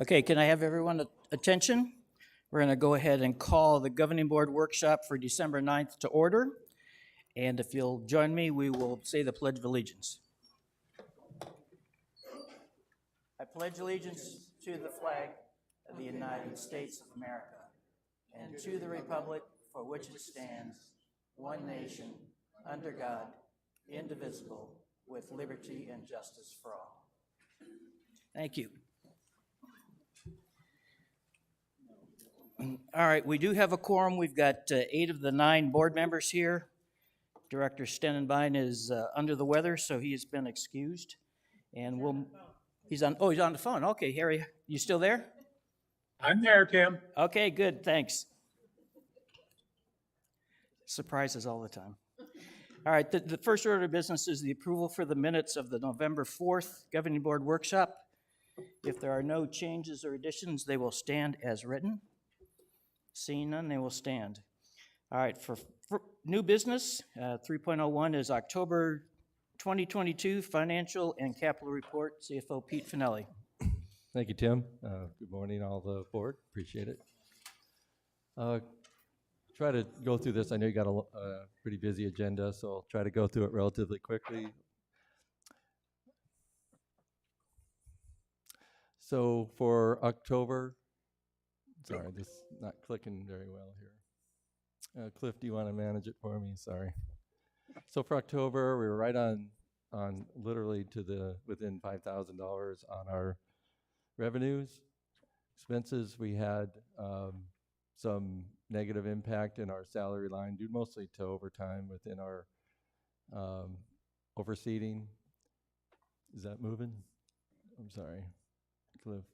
Okay, can I have everyone attention? We're going to go ahead and call the governing board workshop for December 9th to order. And if you'll join me, we will say the Pledge of Allegiance. I pledge allegiance to the flag of the United States of America and to the republic for which it stands, one nation, under God, indivisible, with liberty and justice for all. Thank you. All right, we do have a quorum. We've got 8 of the 9 board members here. Director Stenenbein is under the weather, so he has been excused. And he's on the phone. Okay, Harry, you still there? I'm there, Tim. Okay, good, thanks. Surprises all the time. All right, the first order of business is the approval for the minutes of the November 4th Governing Board Workshop. If there are no changes or additions, they will stand as written. Seeing none, they will stand. All right, for new business, 3.01 is October 2022 Financial and Capital Report. CFO Pete Finelli. Thank you, Tim. Good morning, all the board. Appreciate it. Try to go through this. I know you got a pretty busy agenda, so I'll try to go through it relatively quickly. So for October, sorry, this is not clicking very well here. Cliff, do you want to manage it for me? Sorry. So for October, we were right on literally to within $5,000 on our revenues. Expenses, we had some negative impact in our salary line due mostly to overtime within our overseating. Is that moving? I'm sorry. Cliff,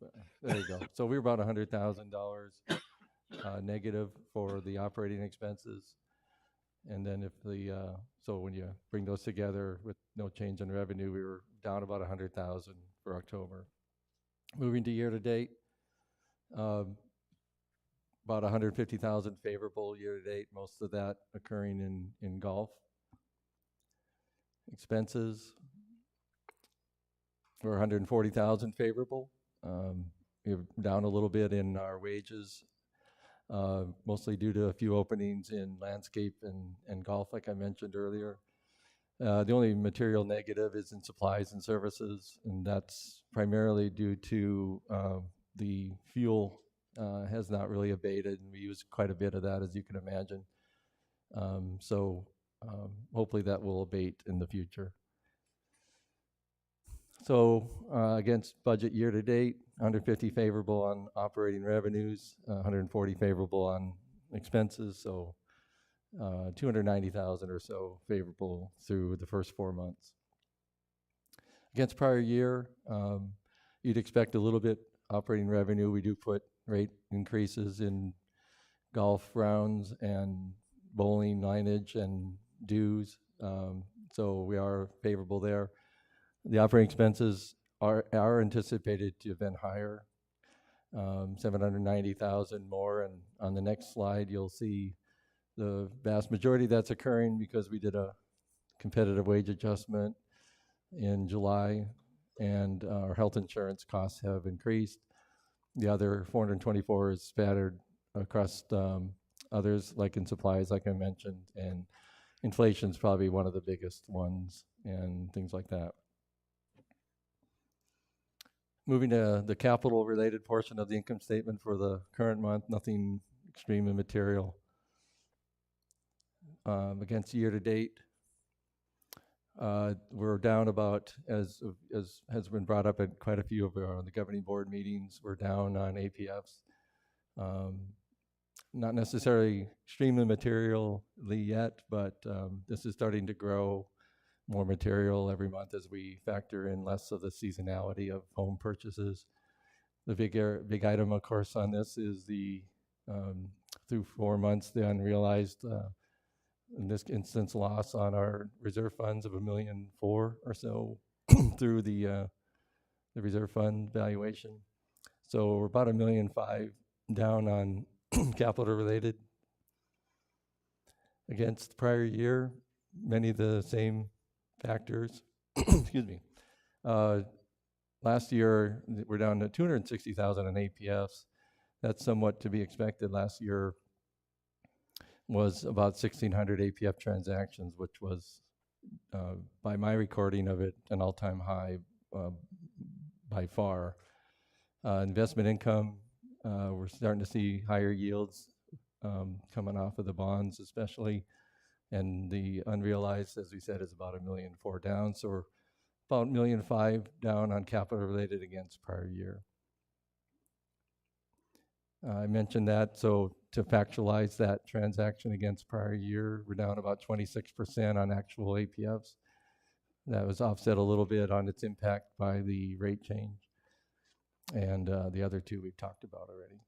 there you go. So we were about $100,000 negative for the operating expenses. And then if so when you bring those together with no change in revenue, we were down about $100,000 for October. Moving to year to date, about $150,000 favorable year to date, most of that occurring in golf. Expenses were $140,000 favorable. We're down a little bit in our wages, mostly due to a few openings in landscape and golf, like I mentioned earlier. The only material negative is in supplies and services, and that's primarily due to the fuel has not really abated, and we use quite a bit of that, as you can imagine. So hopefully that will abate in the future. So against budget year to date, 150 favorable on operating revenues, 140 favorable on expenses, so 290,000 or so favorable through the first 4 months. Against prior year, you'd expect a little bit operating revenue. We do put rate increases in golf rounds and bowling lineage and dues, so we are favorable there. The operating expenses are anticipated to have been higher, 790,000 more, and on the next slide you'll see the vast majority that's occurring because we did a competitive wage adjustment in July, and our health insurance costs have increased. The other 424 is spattered across others, like in supplies, like I mentioned, and inflation's probably one of the biggest ones and things like that. Moving to the capital-related portion of the income statement for the current month, nothing extremely material. Against year-to-date, we're down about, as has been brought up at quite a few of the governing board meetings, we're down on APFs. Not necessarily extremely materially yet, but this is starting to grow more material every month as we factor in less of the seasonality of home purchases. The big item, of course, on this is the through 4 months, the unrealized, in this instance, loss on our reserve funds of $1.4 million or so through the reserve fund valuation. So we're about $1.5 million down on capital related. Against prior year, many of the same factors, excuse me, last year, we're down to 260,000 in APFs. That's somewhat to be expected. Last year was about 1,600 APF transactions, which was, by my recording of it, an all-time high by far. Investment income, we're starting to see higher yields coming off of the bonds especially, and the unrealized, as we said, is about $1.4 million down, so we're about $1.5 million down on capital related against prior year. I mentioned that, so to factualize that transaction against prior year, we're down about 26% on actual APFs. That was offset a little bit on its impact by the rate change. And the other two we've talked about already.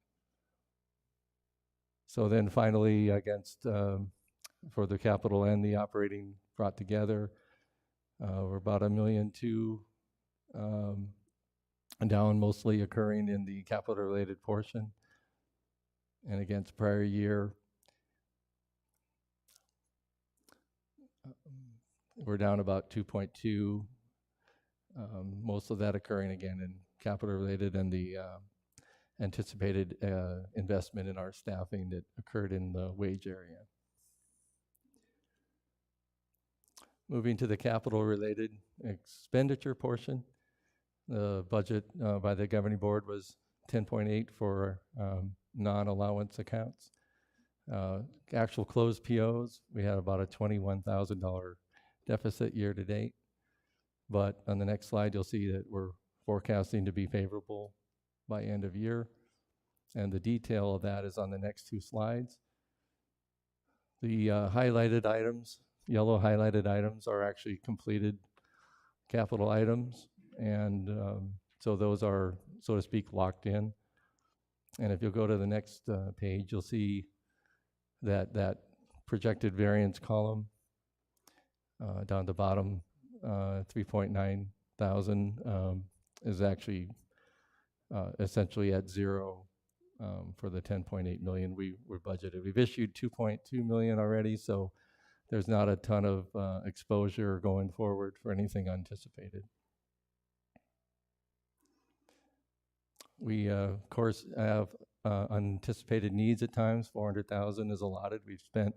So then finally, against, for the capital and the operating brought together, we're about $1.2 million, down, mostly occurring in the capital related portion. And against prior year, we're down about 2.2, most of that occurring again in capital related and the anticipated investment in our staffing that occurred in the wage area. Moving to the capital related expenditure portion, the budget by the governing board was 10.8 for non-allowance accounts. Actual closed POs, we had about a $21,000 deficit year to date. But on the next slide, you'll see that we're forecasting to be favorable by end of year. And the detail of that is on the next two slides. The highlighted items, yellow highlighted items, are actually completed capital items. And so those are, so to speak, locked in. And if you'll go to the next page, you'll see that that projected variance column down the bottom, 3.9 thousand is actually essentially at zero for the 10.8 million we were budgeted. We've issued 2.2 million already, so there's not a ton of exposure going forward for anything anticipated. We, of course, have unanticipated needs at times. 400,000 is allotted. We've spent,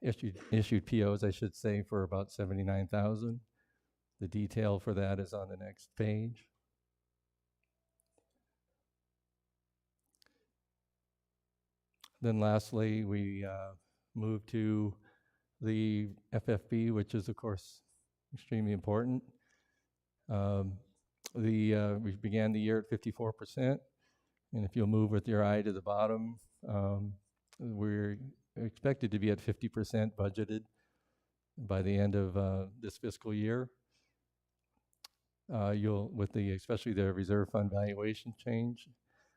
issued POs, I should say, for about 79,000. The detail for that is on the next page. Then lastly, we move to the FFB, which is, of course, extremely important. We began the year at 54%, and if you'll move with your eye to the bottom, we're expected to be at 50% budgeted by the end of this fiscal year. With the, especially the reserve fund valuation change,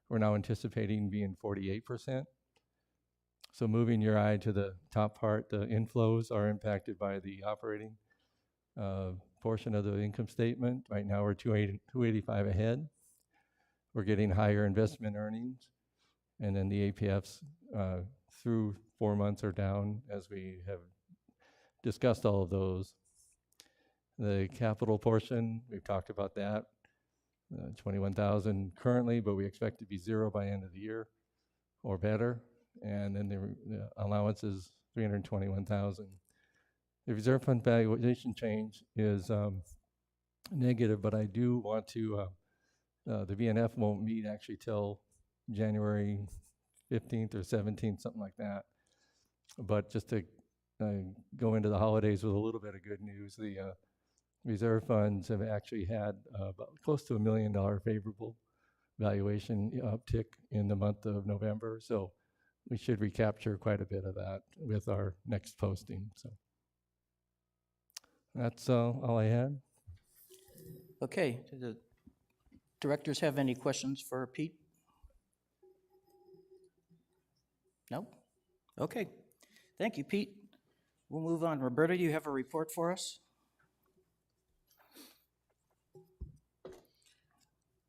we're now anticipating being 48%. So moving your eye to the top part, the inflows are impacted by the operating portion of the income statement. Right now we're 285 ahead. We're getting higher investment earnings, and then the APFs through 4 months are down, as we have discussed all of those. The capital portion, we've talked about that, 21,000 currently, but we expect to be zero by end of the year or better. And then the allowance is 321,000. The reserve fund valuation change is negative, but I do want to, the VNF won't meet actually till January 15th or 17th, something like that. But just to go into the holidays with a little bit of good news, the reserve funds have actually had about close to $1 million favorable valuation uptick in the month of November. So we should recapture quite a bit of that with our next posting. So that's all I had. Okay, do the directors have any questions for Pete? No? Okay, thank you, Pete. We'll move on. Roberta, you have a report for us?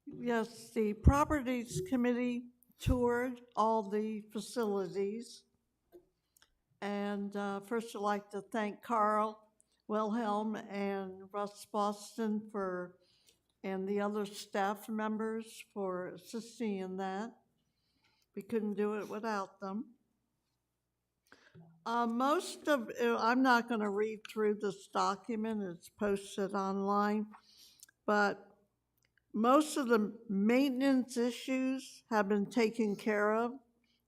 Yes, the Properties Committee toured all the facilities. And first I'd like to thank Carl Wilhelm and Russ Boston for and the other staff members for assisting in that. We couldn't do it without them. Most of, I'm not going to read through this document, it's posted online, but most of the maintenance issues have been taken care of,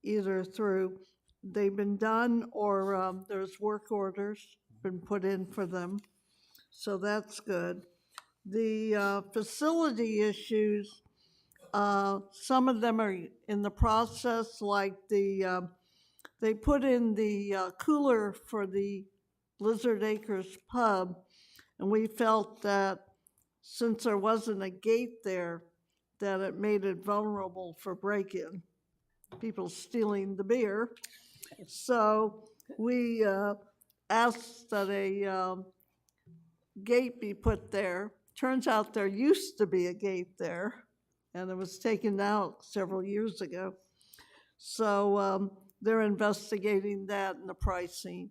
either through, they've been done, or there's work orders been put in for them. So that's good. The facility issues, some of them are in the process, like they put in the cooler for the Blizzard Acres pub, and we felt that since there wasn't a gate there, that it made it vulnerable for break-in, people stealing the beer. So we asked that a gate be put there. Turns out there used to be a gate there, and it was taken out several years ago. So they're investigating that and the pricing.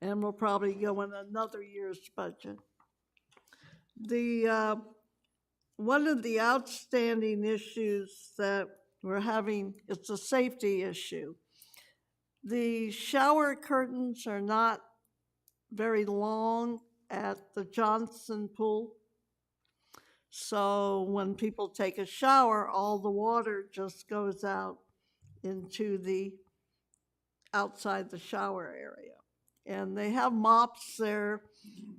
And we'll probably go in another year's budget. The one of the outstanding issues that we're having, it's a safety issue. The shower curtains are not very long at the Johnson pool. So when people take a shower, all the water just goes out into the outside the shower area. And they have mops there,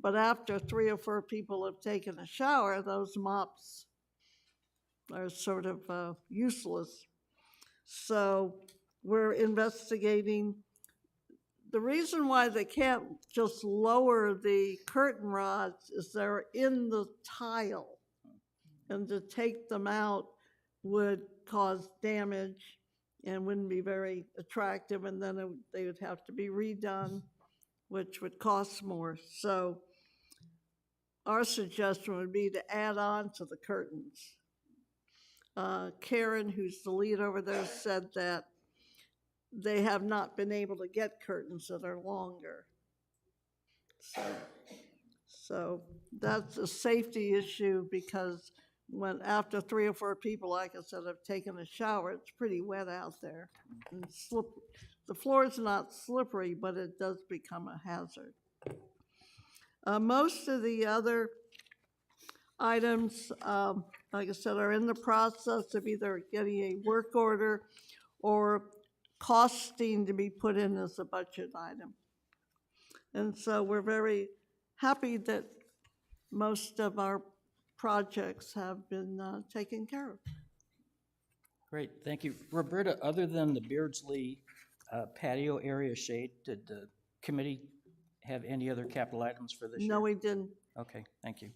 but after 3 or 4 people have taken a shower, those mops are sort of useless. So we're investigating. The reason why they can't just lower the curtain rods is they're in the tile, and to take them out would cause damage and wouldn't be very attractive, and then they would have to be redone, which would cost more. So our suggestion would be to add on to the curtains. Karen, who's the lead over there, said that they have not been able to get curtains that are longer. So that's a safety issue, because when after 3 or 4 people, like I said, have taken a shower, it's pretty wet out there. And the floor is not slippery, but it does become a hazard. Most of the other items, like I said, are in the process of either getting a work order or costing to be put in as a budget item. And so we're very happy that most of our projects have been taken care of. Great, thank you. Roberta, other than the Beardsley patio area shade, did the committee have any other capital items for this year? No, we didn't. Okay, thank you.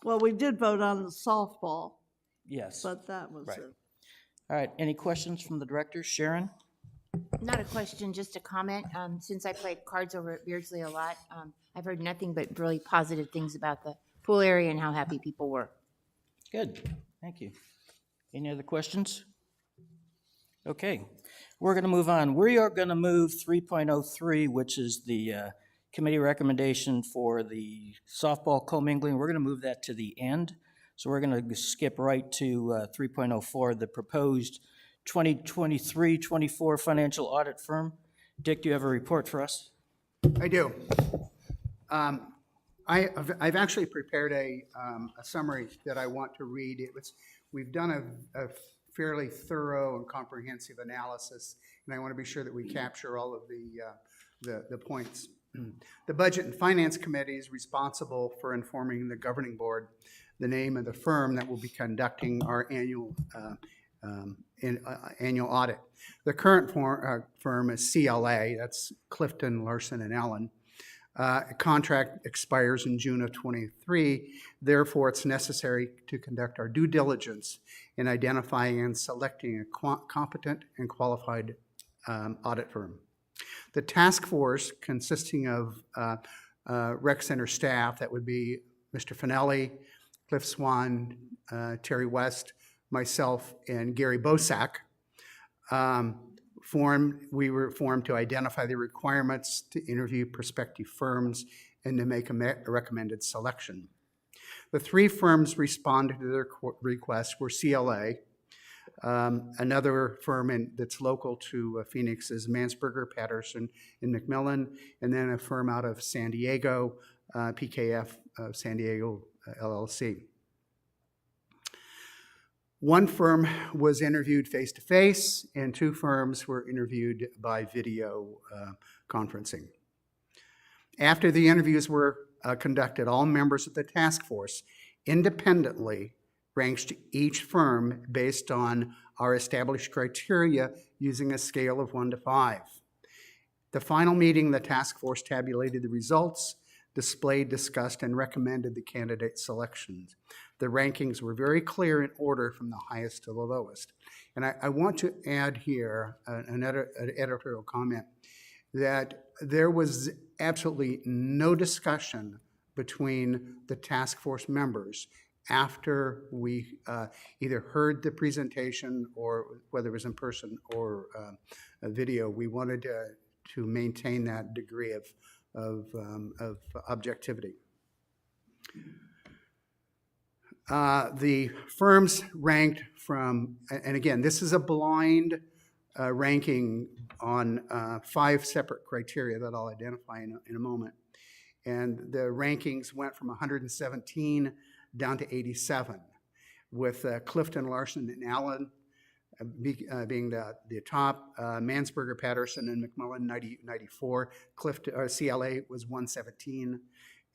Well, we did vote on the softball, Yes. but that was Right. it. All right, any questions from the director? Sharon? Not a question, just a comment. Since I played cards over at Beardsley a lot, I've heard nothing but really positive things about the pool area and how happy people were. Good, thank you. Any other questions? Okay, we're going to move on. We are going to move 3.03, which is the committee recommendation for the softball co-mingling. We're going to move that to the end. So we're going to skip right to 3.04, the proposed 2023-24 financial audit firm. Dick, do you have a report for us? I do. I've actually prepared a summary that I want to read. We've done a fairly thorough and comprehensive analysis, and I want to be sure that we capture all of the points. The Budget and Finance Committee is responsible for informing the governing board the name of the firm that will be conducting our annual audit. The current firm is CLA, that's Clifton, Larson, and Allen. A contract expires in June of 23, therefore it's necessary to conduct our due diligence in identifying and selecting a competent and qualified audit firm. The task force, consisting of rec center staff, that would be Mr. Finelli, Cliff Swan, Terry West, myself, and Gary Bosak, we were formed to identify the requirements, to interview prospective firms, and to make a recommended selection. The three firms responded to their request were CLA. Another firm that's local to Phoenix is Mansberger, Patterson, and McMillan, and then a firm out of San Diego, PKF San Diego LLC. One firm was interviewed face-to-face, and two firms were interviewed by video conferencing. After the interviews were conducted, all members of the task force independently ranked each firm based on our established criteria using a scale of 1 to 5. The final meeting, the task force tabulated the results, displayed, discussed, and recommended the candidate selections. The rankings were very clear in order from the highest to the lowest. And I want to add here an editorial comment that there was absolutely no discussion between the task force members after we either heard the presentation or whether it was in person or a video. We wanted to maintain that degree of objectivity. The firms ranked from, and again, this is a blind ranking on 5 separate criteria that I'll identify in a moment. And the rankings went from 117 down to 87, with Clifton, Larson, and Allen being the top, Mansberger, Patterson, and McMillan 94, CLA was 117,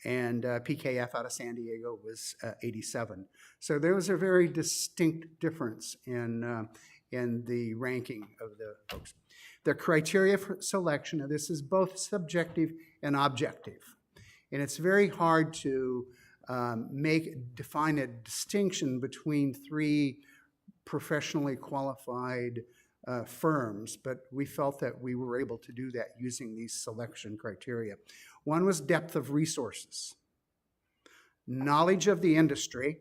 and PKF out of San Diego was 87. So there was a very distinct difference in the ranking of the folks. The criteria for selection, and this is both subjective and objective, and it's very hard to define a distinction between 3 professionally qualified firms, but we felt that we were able to do that using these selection criteria. One was depth of resources, knowledge of the industry.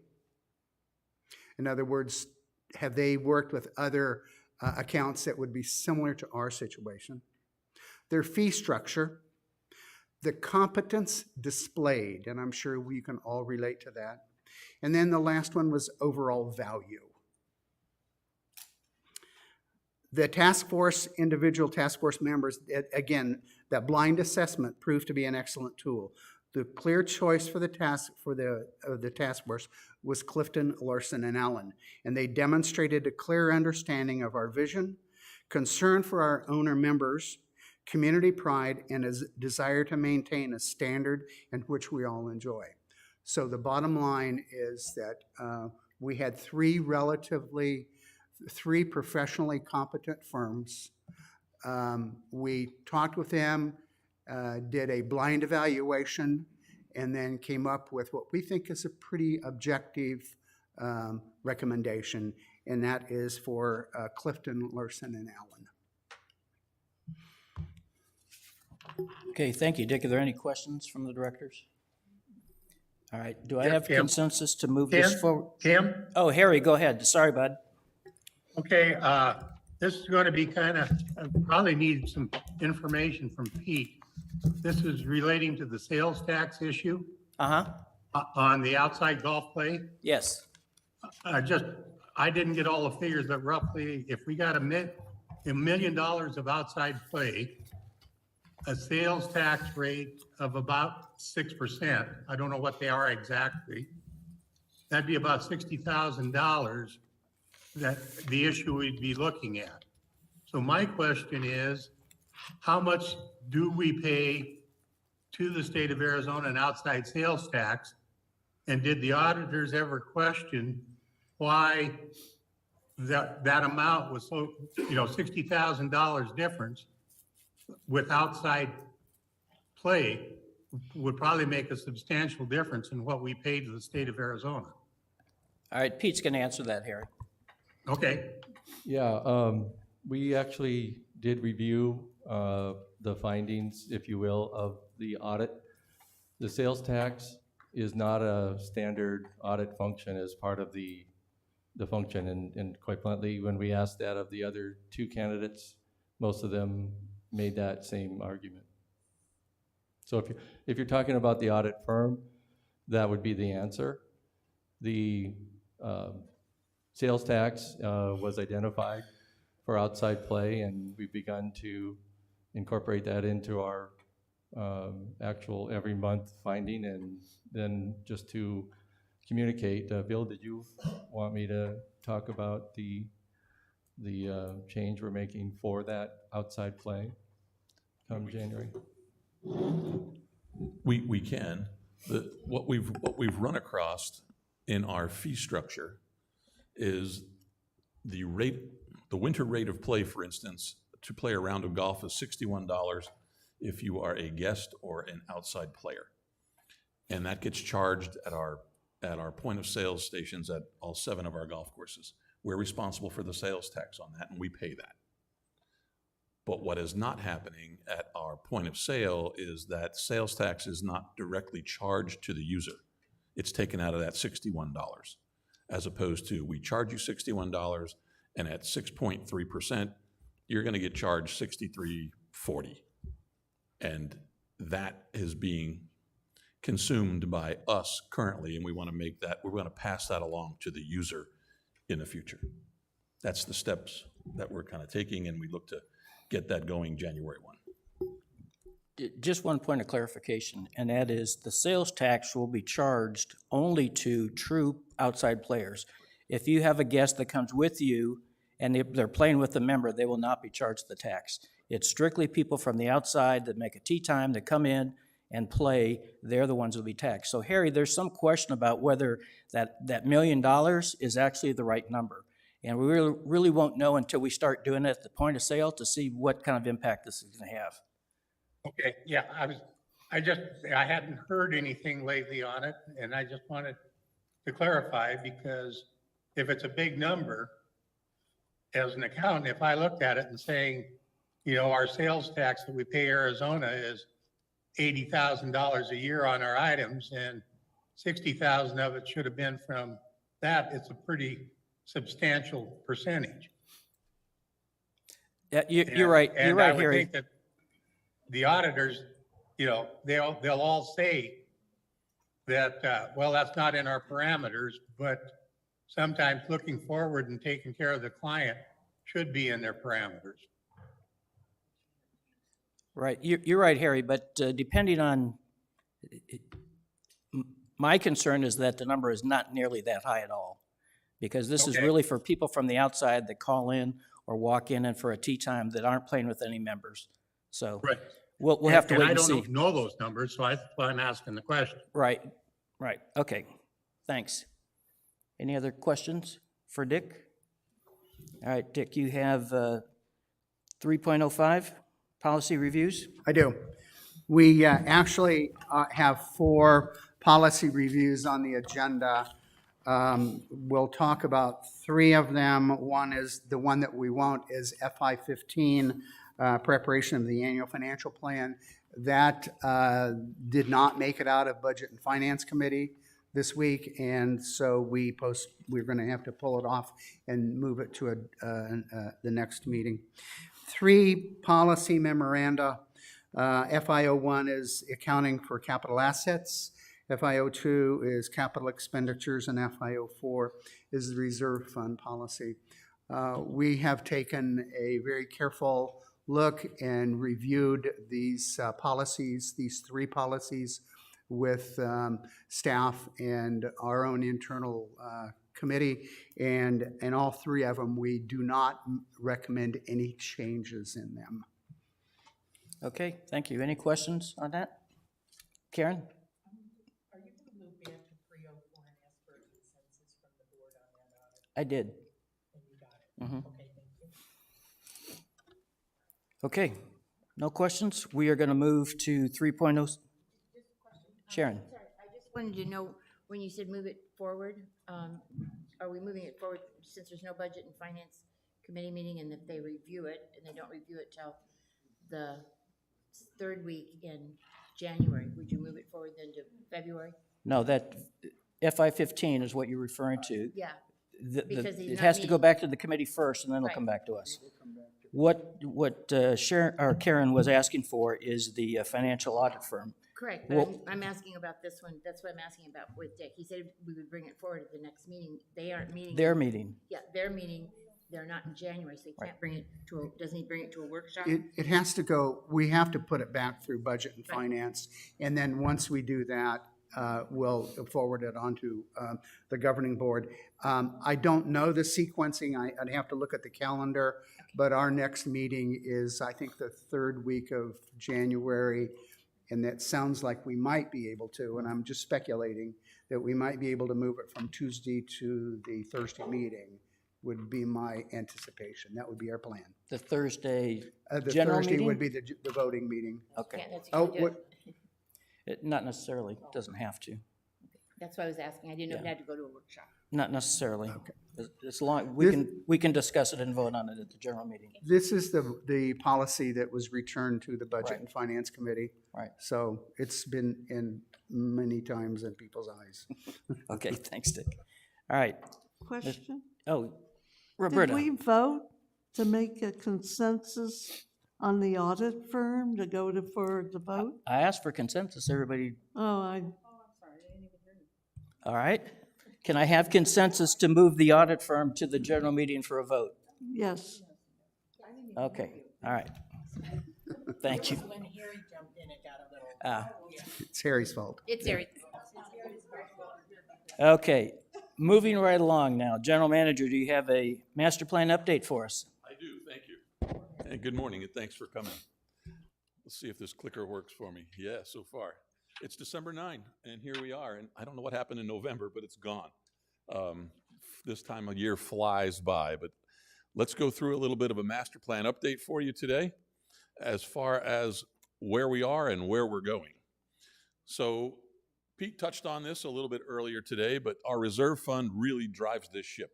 In other words, have they worked with other accounts that would be similar to our situation? Their fee structure, the competence displayed, and I'm sure we can all relate to that. And then the last one was overall value. The task force, individual task force members, again, that blind assessment proved to be an excellent tool. The clear choice for the task force was Clifton, Larson, and Allen, and they demonstrated a clear understanding of our vision, concern for our owner members, community pride, and a desire to maintain a standard in which we all enjoy. So the bottom line is that we had 3 professionally competent firms. We talked with them, did a blind evaluation, and then came up with what we think is a pretty objective recommendation, and that is for Clifton, Larson, and Allen. Okay, thank you, Dick. Are there any questions from the directors? All right, do I have Tim. consensus to move this forward? Tim? Oh, Harry, go ahead. Sorry, bud. Okay, this is going to be kind of, I probably need some information from Pete. This is relating to the sales tax issue on the outside golf play. Yes. I didn't get all the figures, but roughly, if we got $1 million of outside play, a sales tax rate of about 6%, I don't know what they are exactly, that'd be about $60,000 that the issue we'd be looking at. So my question is, how much do we pay to the state of Arizona in outside sales tax? And did the auditors ever question why that amount was so, $60,000 difference with outside play would probably make a substantial difference in what we pay to the state of Arizona? All right, Pete's going to answer that, Harry. Okay. Yeah, we actually did review the findings, if you will, of the audit. The sales tax is not a standard audit function as part of the function, and quite bluntly, when we asked that of the other 2 candidates, most of them made that same argument. So if you're talking about the audit firm, that would be the answer. The sales tax was identified for outside play, and we've begun to incorporate that into our actual every month finding. And then just to communicate, Bill, did you want me to talk about the change we're making for that outside play come January? We can. What we've run across in our fee structure is the winter rate of play, for instance, to play a round of golf is $61 if you are a guest or an outside player. And that gets charged at our point of sales stations at all 7 of our golf courses. We're responsible for the sales tax on that, and we pay that. But what is not happening at our point of sale is that sales tax is not directly charged to the user. It's taken out of that $61, as opposed to we charge you $61, and at 6.3%, you're going to get charged $63.40. And that is being consumed by us currently, and we want to make that, we're going to pass that along to the user in the future. That's the steps that we're kind of taking, and we look to get that going January 1. Just one point of clarification, and that is the sales tax will be charged only to true outside players. If you have a guest that comes with you and they're playing with a member, they will not be charged the tax. It's strictly people from the outside that make a tee time, that come in and play, they're the ones who will be taxed. So Harry, there's some question about whether that $1 million is actually the right number. And we really won't know until we start doing it at the point of sale to see what kind of impact this is going to have. Okay, yeah, I hadn't heard anything lately on it, and I just wanted to clarify, because if it's a big number, as an accountant, if I looked at it and saying, you know, our sales tax that we pay Arizona is $80,000 a year on our items, and 60,000 of it should have been from that, it's a pretty substantial percentage. Yeah, you're right. You're right, I would Harry. think that the auditors, you know, they'll all say that, well, that's not in our parameters, but sometimes looking forward and taking care of the client should be in their parameters. Right, you're right, Harry, but depending on, my concern is that the number is not nearly that high at all. Because this is Okay. really for people from the outside that call in or walk in and for a tee time that aren't playing with any members. So Right. we'll have to wait and I see. don't know those numbers, so that's why I'm asking the question. Right, okay, thanks. Any other questions for Dick? All right, Dick, you have 3.05, policy reviews? I do. We actually have 4 policy reviews on the agenda. We'll talk about 3 of them. One is, the one that we won't is FI 15, preparation of the annual financial plan. That did not make it out of Budget and Finance Committee this week, and so we're going to have to pull it off and move it to the next meeting. 3 policy memoranda. FI01 is accounting for capital assets. FI02 is capital expenditures, and FI04 is the reserve fund policy. We have taken a very careful look and reviewed these policies, these 3 policies, with staff and our own internal committee, and all 3 of them, we do not recommend any changes in them. Okay, thank you. Any questions on that? Karen? Are you going to move back to 304 and ask for a consensus from the board on that audit? I did. And you got it? Okay, thank you. Okay, no questions? We are going to move to 3.0. Sharon? Sorry, I just wanted to know, when you said move it forward, are we moving it forward since there's no budget and finance committee meeting, and if they review it, and they don't review it till the 3rd week in January, would you move it forward then to February? No, that FI 15 is what you're referring to. Yeah, The- Because he's It not has to go meeting. back to the committee first, and then it'll Right. come back to us. What Sharon, or Karen was asking for is the financial audit firm. Correct, but Well- I'm asking about this one, that's what I'm asking about with Dick. He said we would bring it forward at the next meeting. They aren't meeting. Their meeting. Yeah, their meeting, they're not in January, so he can't bring it to, doesn't he bring it to a workshop? It has to go, we have to put it back through budget and Right. finance. And then once we do that, we'll forward it on to the governing board. I don't know the sequencing. I'd have to look at the calendar. But our next meeting is, I think, the third week of January. And that sounds like we might be able to, and I'm just speculating, that we might be able to move it from Tuesday to the Thursday meeting would be my anticipation. That would be our plan. The Thursday The general Thursday meeting? would be the voting meeting. Okay. Can't, that's, Oh, can't do what, it. Not necessarily, doesn't have to. That's why I was asking. I didn't know if it had to go to a workshop. Not necessarily. Okay. As long, This- we can discuss it and vote on it at the general meeting. this is the policy that was returned to the Budget Right. and Finance Committee. Right. So it's been in many times in people's eyes. Okay, thanks, Dick. All right. Question? Oh, Did Roberta. we vote to make a consensus on the audit firm to go to, for the vote? I asked for consensus. Everybody, Oh, all right? Can I have consensus to move the audit firm to the general meeting for a vote? yes. Okay, all right. Thank you. When Harry jumped in, it got a little. Ah, It's Harry's fault. It's Eric. okay, moving right along now. General Manager, do you have a master plan update for us? I do, thank you. And good morning, and thanks for coming. Let's see if this clicker works for me. Yeah, so far. It's December 9, and here we are, and I don't know what happened in November, but it's gone. This time of year flies by, but let's go through a little bit of a master plan update for you today as far as where we are and where we're going. So Pete touched on this a little bit earlier today, but our reserve fund really drives this ship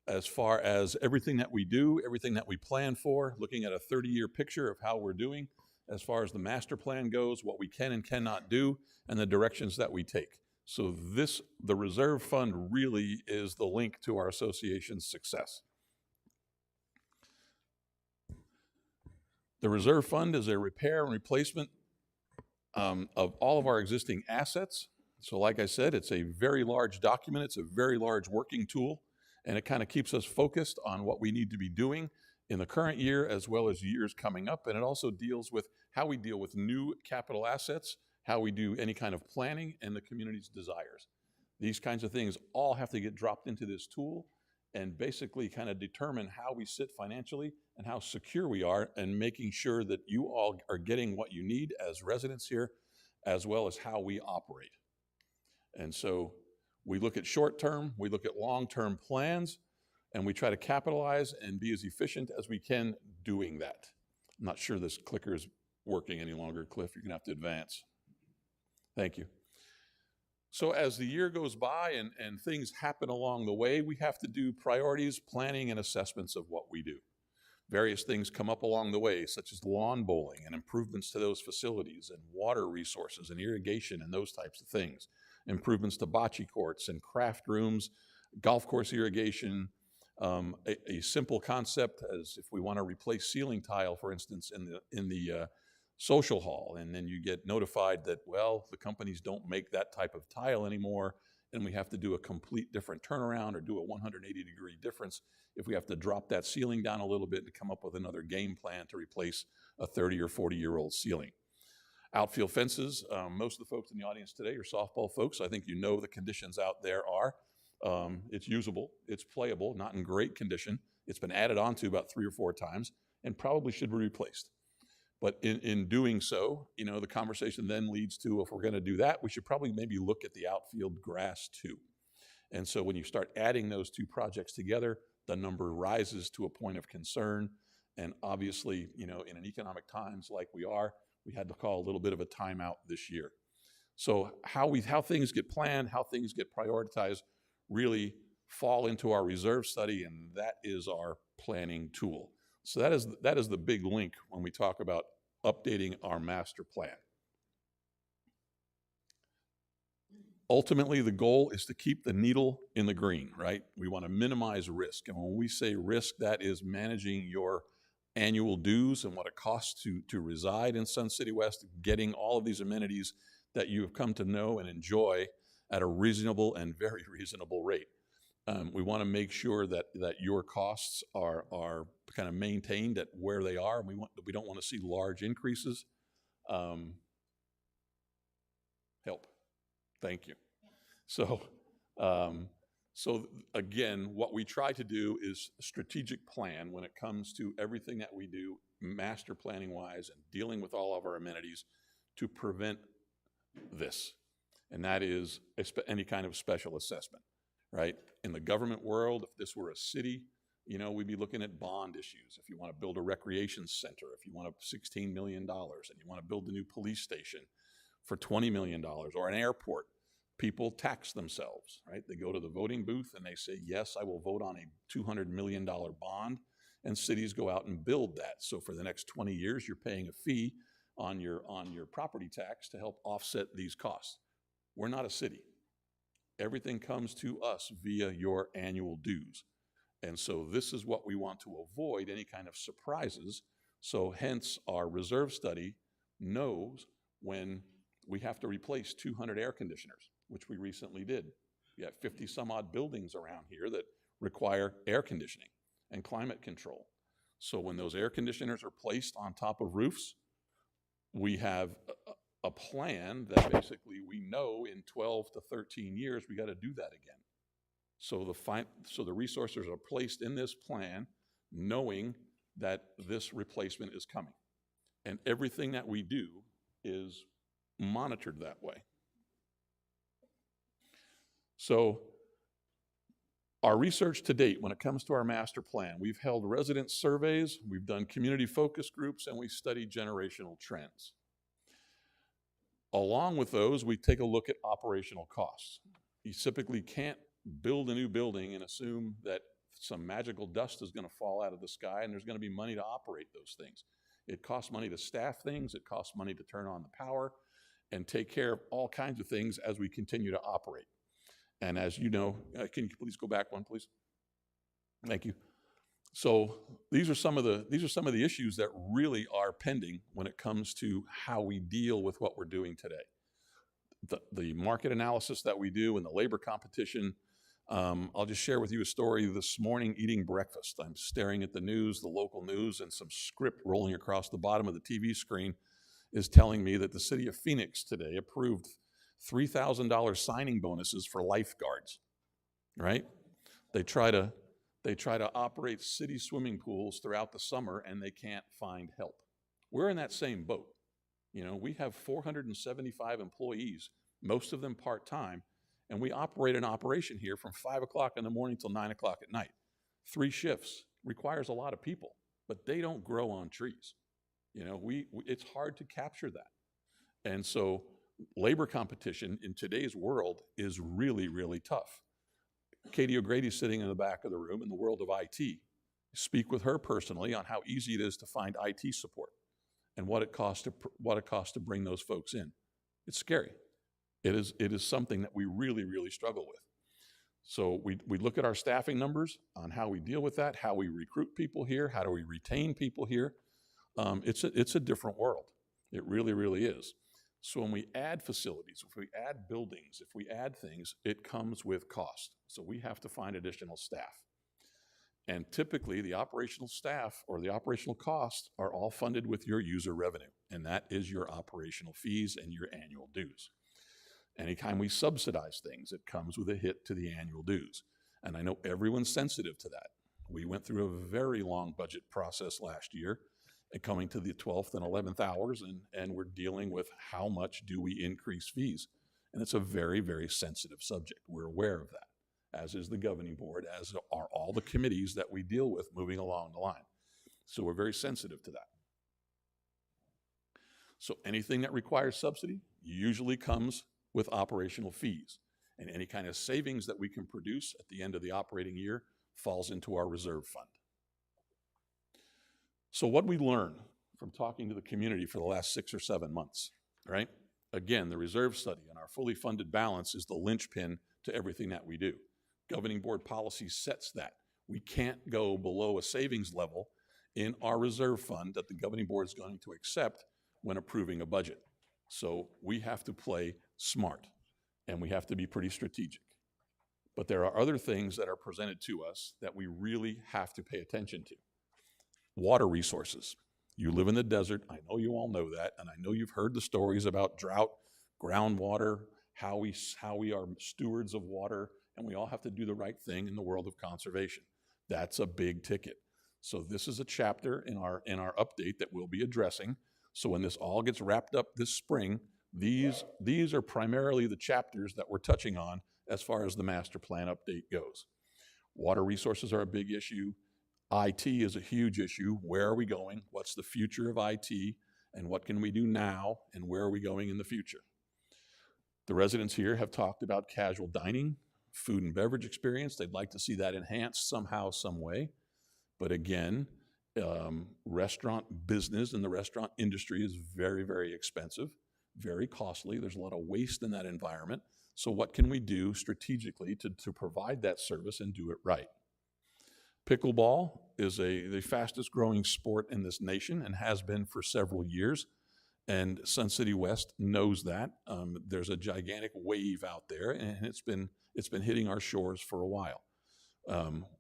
as far as everything that we do, everything that we plan for, looking at a 30-year picture of how we're doing as far as the master plan goes, what we can and cannot do, and the directions that we take. So the reserve fund really is the link to our association's success. The reserve fund is a repair and replacement of all of our existing assets. So like I said, it's a very large document. It's a very large working tool, and it kind of keeps us focused on what we need to be doing in the current year as well as years coming up. And it also deals with how we deal with new capital assets, how we do any kind of planning, and the community's desires. These kinds of things all have to get dropped into this tool and basically kind of determine how we sit financially and how secure we are, and making sure that you all are getting what you need as residents here, as well as how we operate. And so we look at short-term, we look at long-term plans, and we try to capitalize and be as efficient as we can doing that. I'm not sure this clicker is working any longer, Cliff. You're gonna have to advance. Thank you. So as the year goes by and things happen along the way, we have to do priorities, planning, and assessments of what we do. Various things come up along the way, such as lawn bowling and improvements to those facilities, and water resources and irrigation and those types of things. Improvements to bocce courts and craft rooms, golf course irrigation. A simple concept as if we want to replace ceiling tile, for instance, in the social hall, and then you get notified that, well, the companies don't make that type of tile anymore, and we have to do a complete different turnaround or do a 180-degree difference if we have to drop that ceiling down a little bit to come up with another game plan to replace a 30 or 40-year-old ceiling. Outfield fences, most of the folks in the audience today are softball folks. I think you know the conditions out there are. It's usable, it's playable, not in great condition. It's been added onto about 3 or 4 times and probably should be replaced. But in doing so, you know, the conversation then leads to, if we're going to do that, we should probably maybe look at the outfield grass too. And so when you start adding those 2 projects together, the number rises to a point of concern. And obviously, you know, in an economic times like we are, we had to call a little bit of a timeout this year. So how things get planned, how things get prioritized really fall into our reserve study, and that is our planning tool. So that is the big link when we talk about updating our master plan. Ultimately, the goal is to keep the needle in the green, right? We want to minimize risk. And when we say risk, that is managing your annual dues and what it costs to reside in Sun City West, getting all of these amenities that you have come to know and enjoy at a reasonable and very reasonable rate. We want to make sure that your costs are kind of maintained at where they are. We don't want to see large increases. Help. Thank you. So again, what we try to do is strategic plan when it comes to everything that we do, master planning wise, and dealing with all of our amenities to prevent this. And that is any kind of special assessment, right? In the government world, if this were a city, you know, we'd be looking at bond issues. If you want to build a recreation center, if you want $16 million and you want to build a new police station for $20 million or an airport, people tax themselves, right? They go to the voting booth and they say, yes, I will vote on a $200 million bond, and cities go out and build that. So for the next 20 years, you're paying a fee on your property tax to help offset these costs. We're not a city. Everything comes to us via your annual dues. And so this is what we want to avoid, any kind of surprises. So hence our reserve study knows when we have to replace 200 air conditioners, which we recently did. We have 50 some odd buildings around here that require air conditioning and climate control. So when those air conditioners are placed on top of roofs, we have a plan that basically we know in 12 to 13 years, we got to do that again. So the resources are placed in this plan knowing that this replacement is coming. And everything that we do is monitored that way. So our research to date, when it comes to our master plan, we've held resident surveys, we've done community focus groups, and we studied generational trends. Along with those, we take a look at operational costs. You typically can't build a new building and assume that some magical dust is going to fall out of the sky and there's going to be money to operate those things. It costs money to staff things, it costs money to turn on the power and take care of all kinds of things as we continue to operate. And as you know, can you please go back one, please? Thank you. So these are some of the issues that really are pending when it comes to how we deal with what we're doing today. The market analysis that we do and the labor competition. I'll just share with you a story this morning eating breakfast. I'm staring at the news, the local news, and some script rolling across the bottom of the TV screen is telling me that the city of Phoenix today approved $3,000 signing bonuses for lifeguards, right? They try to operate city swimming pools throughout the summer and they can't find help. We're in that same boat. You know, we have 475 employees, most of them part-time, and we operate an operation here from 5 o'clock in the morning till 9 o'clock at night. 3 shifts requires a lot of people, but they don't grow on trees. You know, it's hard to capture that. And so labor competition in today's world is really, really tough. Katie O'Grady's sitting in the back of the room in the world of IT. Speak with her personally on how easy it is to find IT support and what it costs to bring those folks in. It's scary. It is something that we really, really struggle with. So we look at our staffing numbers on how we deal with that, how we recruit people here, how do we retain people here. It's a different world. It really, really is. So when we add facilities, if we add buildings, if we add things, it comes with cost. So we have to find additional staff. And typically the operational staff or the operational costs are all funded with your user revenue. And that is your operational fees and your annual dues. Anytime we subsidize things, it comes with a hit to the annual dues. And I know everyone's sensitive to that. We went through a very long budget process last year and coming to the 12th and 11th hours, and we're dealing with how much do we increase fees. And it's a very, very sensitive subject. We're aware of that, as is the governing board, as are all the committees that we deal with moving along the line. So we're very sensitive to that. So anything that requires subsidy usually comes with operational fees. And any kind of savings that we can produce at the end of the operating year falls into our reserve fund. So what we learn from talking to the community for the last 6 or 7 months, right? Again, the reserve study and our fully funded balance is the linchpin to everything that we do. Governing board policy sets that. We can't go below a savings level in our reserve fund that the governing board is going to accept when approving a budget. So we have to play smart, and we have to be pretty strategic. But there are other things that are presented to us that we really have to pay attention to. Water resources. You live in the desert. I know you all know that, and I know you've heard the stories about drought, groundwater, how we are stewards of water, and we all have to do the right thing in the world of conservation. That's a big ticket. So this is a chapter in our update that we'll be addressing. So when this all gets wrapped up this spring, these are primarily the chapters that we're touching on as far as the master plan update goes. Water resources are a big issue. IT is a huge issue. Where are we going? What's the future of IT? And what can we do now? And where are we going in the future? The residents here have talked about casual dining, food and beverage experience. They'd like to see that enhanced somehow, some way. But again, restaurant business and the restaurant industry is very, very expensive, very costly. There's a lot of waste in that environment. So what can we do strategically to provide that service and do it right? Pickleball is the fastest growing sport in this nation and has been for several years. And Sun City West knows that. There's a gigantic wave out there, and it's been hitting our shores for a while.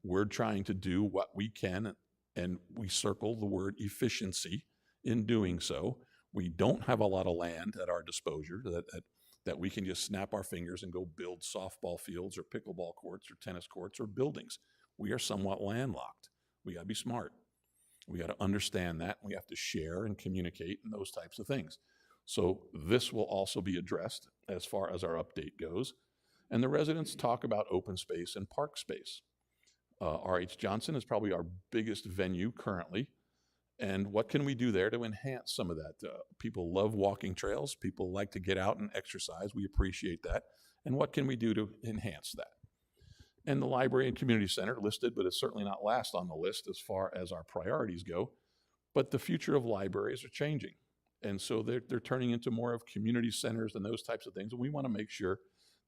We're trying to do what we can, and we circle the word efficiency in doing so. We don't have a lot of land at our disposal that we can just snap our fingers and go build softball fields or pickleball courts or tennis courts or buildings. We are somewhat landlocked. We got to be smart. We got to understand that. We have to share and communicate and those types of things. So this will also be addressed as far as our update goes. And the residents talk about open space and park space. R.H. Johnson is probably our biggest venue currently. And what can we do there to enhance some of that? People love walking trails. People like to get out and exercise. We appreciate that. And what can we do to enhance that? And the library and community center listed, but it's certainly not last on the list as far as our priorities go. But the future of libraries are changing. And so they're turning into more of community centers and those types of things. And we want to make sure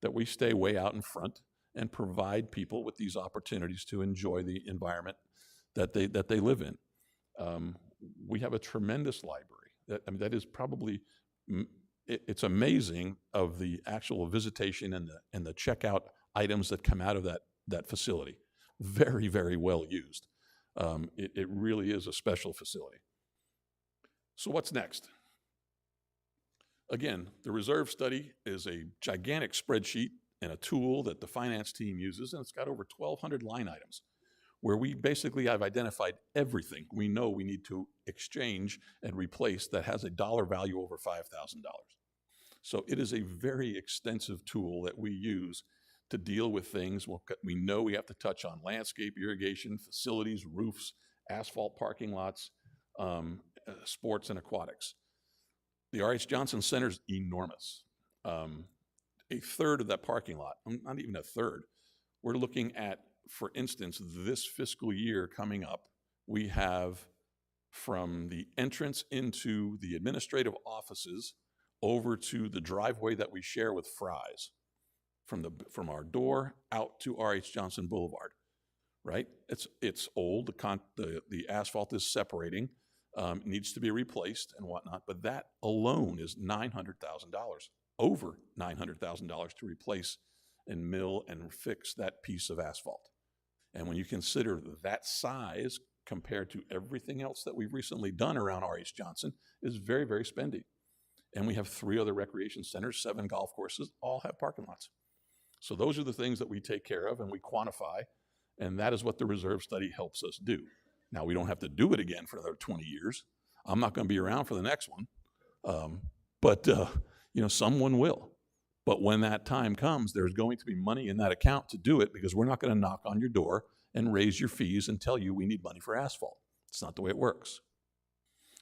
that we stay way out in front and provide people with these opportunities to enjoy the environment that they live in. We have a tremendous library. That is probably, it's amazing of the actual visitation and the checkout items that come out of that facility. Very, very well used. It really is a special facility. So what's next? Again, the reserve study is a gigantic spreadsheet and a tool that the finance team uses, and it's got over 1,200 line items, where we basically have identified everything we know we need to exchange and replace that has a dollar value over $5,000. So it is a very extensive tool that we use to deal with things we know we have to touch on: landscape, irrigation, facilities, roofs, asphalt parking lots, sports and aquatics. The R.H. Johnson Center is enormous. A third of that parking lot, not even a third. We're looking at, for instance, this fiscal year coming up, we have from the entrance into the administrative offices over to the driveway that we share with Fry's, from our door out to R.H. Johnson Boulevard, right? It's old. The asphalt is separating, needs to be replaced and whatnot. But that alone is $900,000, over $900,000 to replace and mill and fix that piece of asphalt. And when you consider that size compared to everything else that we've recently done around R.H. Johnson, is very, very spendy. And we have 3 other recreation centers, 7 golf courses, all have parking lots. So those are the things that we take care of and we quantify, and that is what the reserve study helps us do. Now, we don't have to do it again for another 20 years. I'm not going to be around for the next one, but someone will. But when that time comes, there's going to be money in that account to do it, because we're not going to knock on your door and raise your fees and tell you we need money for asphalt. It's not the way it works.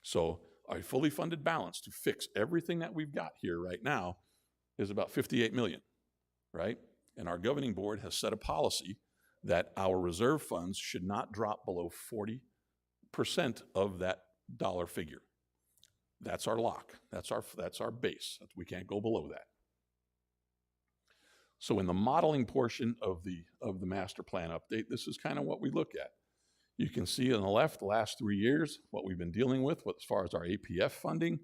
So our fully funded balance to fix everything that we've got here right now is about $58 million, right? And our governing board has set a policy that our reserve funds should not drop below 40% of that dollar figure. That's our lock. That's our base. We can't go below that. So in the modeling portion of the master plan update, this is kind of what we look at. You can see on the left, the last 3 years, what we've been dealing with as far as our APF funding,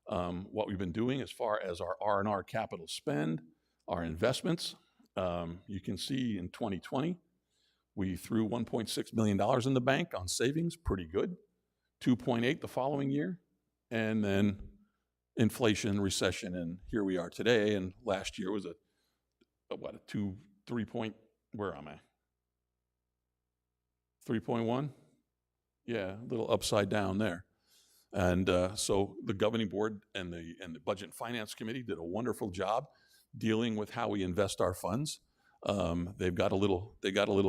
what we've been doing as far as our R&R capital spend, our investments. You can see in 2020, we threw $1.6 million in the bank on savings, pretty good. 2.8 the following year, and then inflation, recession, and here we are today. And last year was a 3 point, where am I? 3.1? Yeah, a little upside down there. And so the governing board and the Budget and Finance Committee did a wonderful job dealing with how we invest our funds. They got a little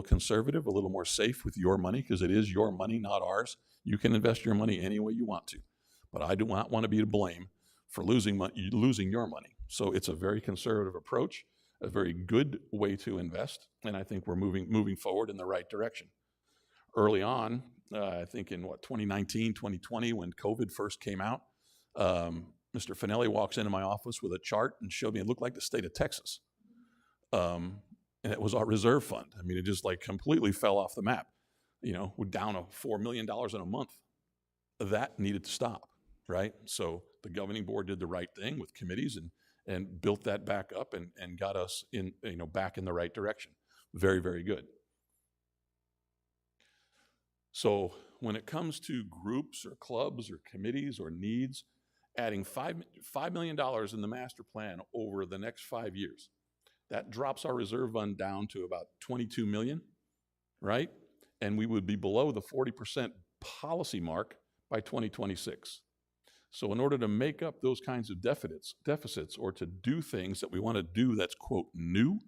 conservative, a little more safe with your money, because it is your money, not ours. You can invest your money any way you want to, but I do not want to be to blame for losing your money. So it's a very conservative approach, a very good way to invest, and I think we're moving forward in the right direction. Early on, I think in 2019, 2020, when COVID first came out, Mr. Finelli walks into my office with a chart and showed me it looked like the state of Texas. And it was our reserve fund. I mean, it just like completely fell off the map. You know, we're down to $4 million in a month. That needed to stop, right? So the governing board did the right thing with committees and built that back up and got us in, back in the right direction. Very, very good. So when it comes to groups or clubs or committees or needs, adding $5 million in the master plan over the next 5 years, that drops our reserve fund down to about 22 million, right? And we would be below the 40% policy mark by 2026. So in order to make up those kinds of deficits or to do things that we want to do that's, quote, new,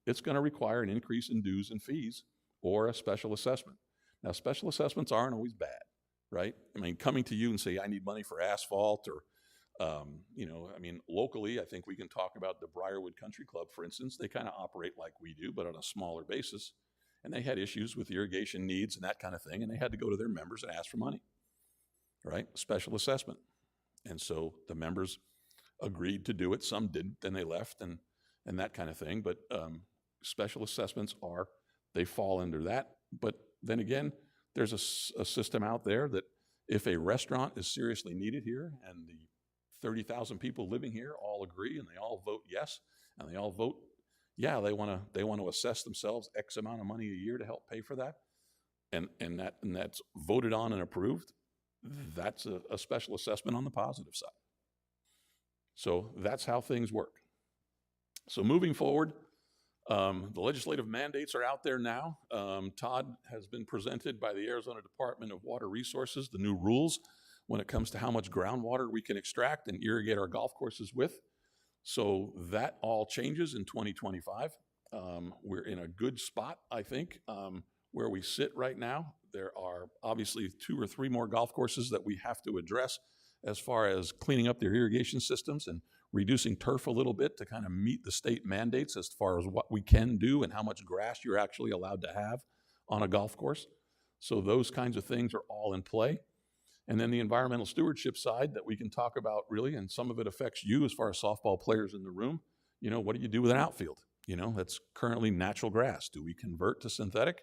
it's going to require an increase in dues and fees or a special assessment. Now, special assessments aren't always bad, right? I mean, coming to you and say, I need money for asphalt or, locally, I think we can talk about the Briarwood Country Club, for instance. They kind of operate like we do, but on a smaller basis. And they had issues with irrigation needs and that kind of thing, and they had to go to their members and ask for money, right? Special assessment. And so the members agreed to do it. Some didn't, then they left and that kind of thing. But special assessments they fall under that. But then again, there's a system out there that if a restaurant is seriously needed here and the 30,000 people living here all agree and they all vote yes, and they all vote, yeah, they want to assess themselves X amount of money a year to help pay for that, and that's voted on and approved, that's a special assessment on the positive side. So that's how things work. So moving forward, the legislative mandates are out there now. Todd has been presented by the Arizona Department of Water Resources, the new rules when it comes to how much groundwater we can extract and irrigate our golf courses with. So that all changes in 2025. We're in a good spot, I think, where we sit right now. There are obviously 2 or 3 more golf courses that we have to address as far as cleaning up their irrigation systems and reducing turf a little bit to kind of meet the state mandates as far as what we can do and how much grass you're actually allowed to have on a golf course. So those kinds of things are all in play. And then the environmental stewardship side that we can talk about really, and some of it affects you as far as softball players in the room. What do you do with an outfield? That's currently natural grass. Do we convert to synthetic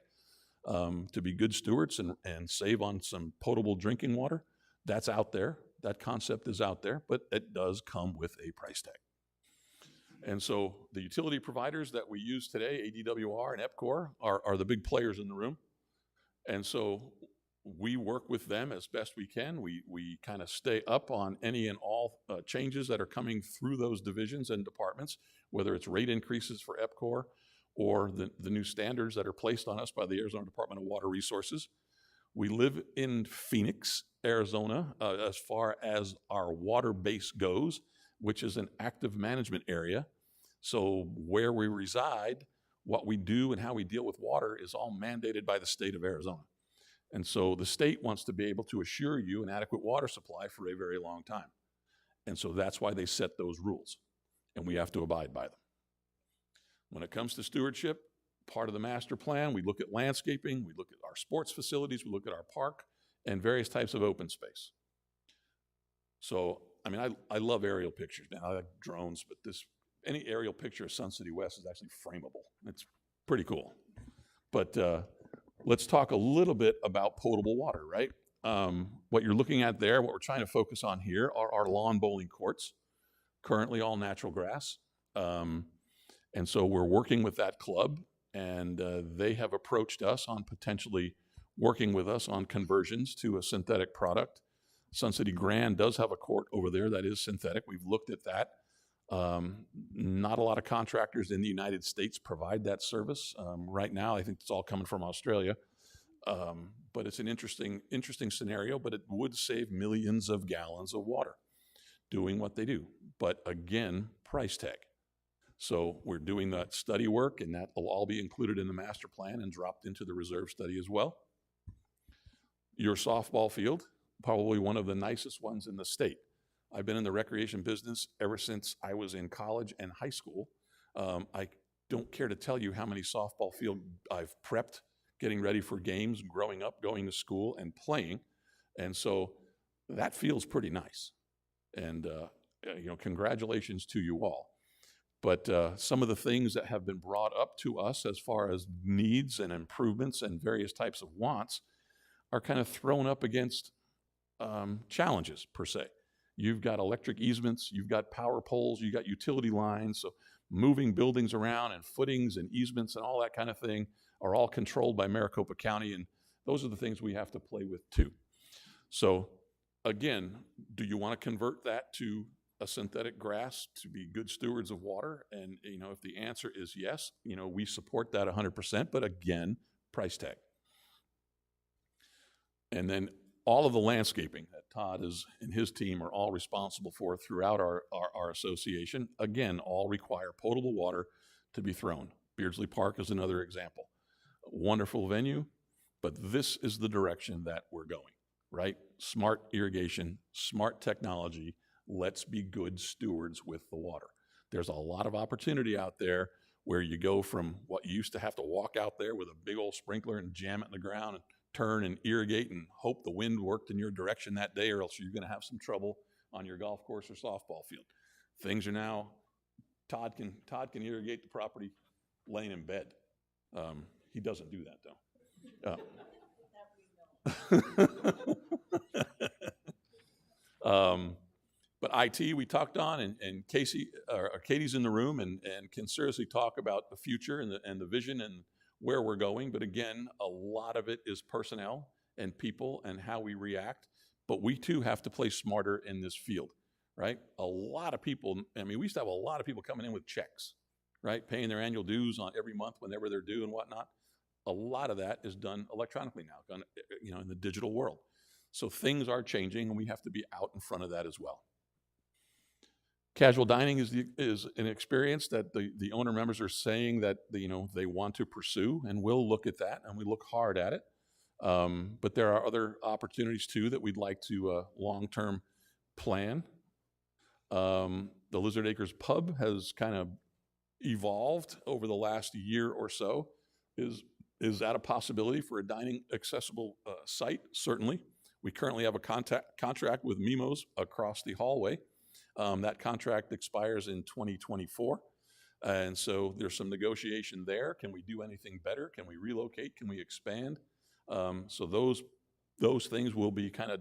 to be good stewards and save on some potable drinking water? That's out there. That concept is out there, but it does come with a price tag. And so the utility providers that we use today, ADWR and EPCOR, are the big players in the room. And so we work with them as best we can. We kind of stay up on any and all changes that are coming through those divisions and departments, whether it's rate increases for EPCOR or the new standards that are placed on us by the Arizona Department of Water Resources. We live in Phoenix, Arizona, as far as our water base goes, which is an active management area. So where we reside, what we do and how we deal with water is all mandated by the state of Arizona. And so the state wants to be able to assure you an adequate water supply for a very long time. And so that's why they set those rules, and we have to abide by them. When it comes to stewardship, part of the master plan, we look at landscaping, we look at our sports facilities, we look at our park, and various types of open space. So, I love aerial pictures. Now, I like drones, but any aerial picture of Sun City West is actually frameable. It's pretty cool. But let's talk a little bit about potable water, right? What you're looking at there, what we're trying to focus on here are our lawn bowling courts, currently all natural grass. And so we're working with that club, and they have approached us on potentially working with us on conversions to a synthetic product. Sun City Grand does have a court over there that is synthetic. We've looked at that. Not a lot of contractors in the United States provide that service. Right now, I think it's all coming from Australia. But it's an interesting scenario, but it would save millions of gallons of water doing what they do. But again, price tag. So we're doing that study work, and that will all be included in the master plan and dropped into the reserve study as well. Your softball field, probably one of the nicest ones in the state. I've been in the recreation business ever since I was in college and high school. I don't care to tell you how many softball field I've prepped, getting ready for games, growing up, going to school and playing. And so that feels pretty nice. And, congratulations to you all. But some of the things that have been brought up to us as far as needs and improvements and various types of wants are kind of thrown up against challenges per se. You've got electric easements, you've got power poles, you've got utility lines. So moving buildings around and footings and easements and all that kind of thing are all controlled by Maricopa County. And those are the things we have to play with too. So again, do you want to convert that to a synthetic grass to be good stewards of water? And, if the answer is yes, we support that 100%, but again, price tag. And then all of the landscaping that Todd and his team are all responsible for throughout our association, again, all require potable water to be thrown. Beardsley Park is another example. Wonderful venue, but this is the direction that we're going, right? Smart irrigation, smart technology. Let's be good stewards with the water. There's a lot of opportunity out there where you go from what you used to have to walk out there with a big old sprinkler and jam it in the ground and turn and irrigate and hope the wind worked in your direction that day, or else you're going to have some trouble on your golf course or softball field. Things are now, Todd can irrigate the property laying in bed. He doesn't do that though. But IT we talked on, and Katie's in the room and can seriously talk about the future and the vision and where we're going. But again, a lot of it is personnel and people and how we react. But we too have to play smarter in this field, right? A lot of people, we used to have a lot of people coming in with checks, right? Paying their annual dues on every month whenever they're due and whatnot. A lot of that is done electronically now, in the digital world. So things are changing, and we have to be out in front of that as well. Casual dining is an experience that the owner members are saying that they want to pursue, and we'll look at that, and we look hard at it. But there are other opportunities too that we'd like to long-term plan. The Lizard Acres Pub has kind of evolved over the last year or so. Is that a possibility for a dining accessible site? Certainly. We currently have a contract with Mimo's across the hallway. That contract expires in 2024. And so there's some negotiation there. Can we do anything better? Can we relocate? Can we expand? So those things will be kind of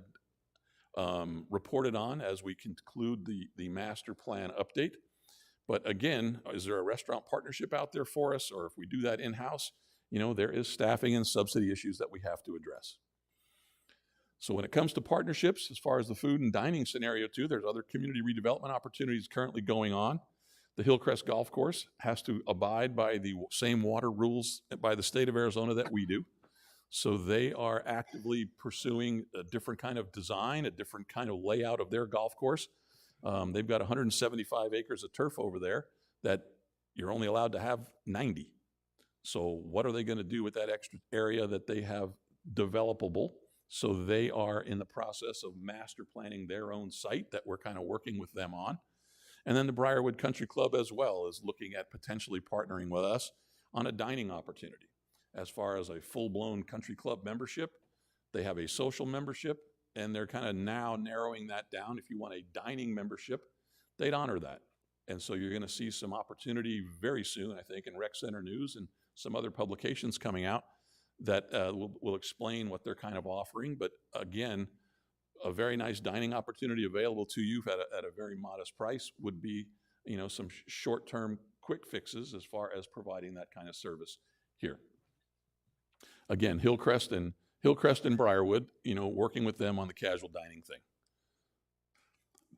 reported on as we conclude the master plan update. But again, is there a restaurant partnership out there for us? Or if we do that in-house, there is staffing and subsidy issues that we have to address. So when it comes to partnerships, as far as the food and dining scenario too, there's other community redevelopment opportunities currently going on. The Hillcrest Golf Course has to abide by the same water rules by the state of Arizona that we do. So they are actively pursuing a different kind of design, a different kind of layout of their golf course. They've got 175 acres of turf over there that you're only allowed to have 90. So what are they going to do with that extra area that they have developable? So they are in the process of master planning their own site that we're kind of working with them on. And then the Briarwood Country Club as well is looking at potentially partnering with us on a dining opportunity. As far as a full-blown country club membership, they have a social membership, and they're kind of now narrowing that down. If you want a dining membership, they'd honor that. And so you're going to see some opportunity very soon, I think, in Rec Center News and some other publications coming out that will explain what they're kind of offering. But again, a very nice dining opportunity available to you at a very modest price would be, some short-term quick fixes as far as providing that kind of service here. Again, Hillcrest and Briarwood, working with them on the casual dining thing.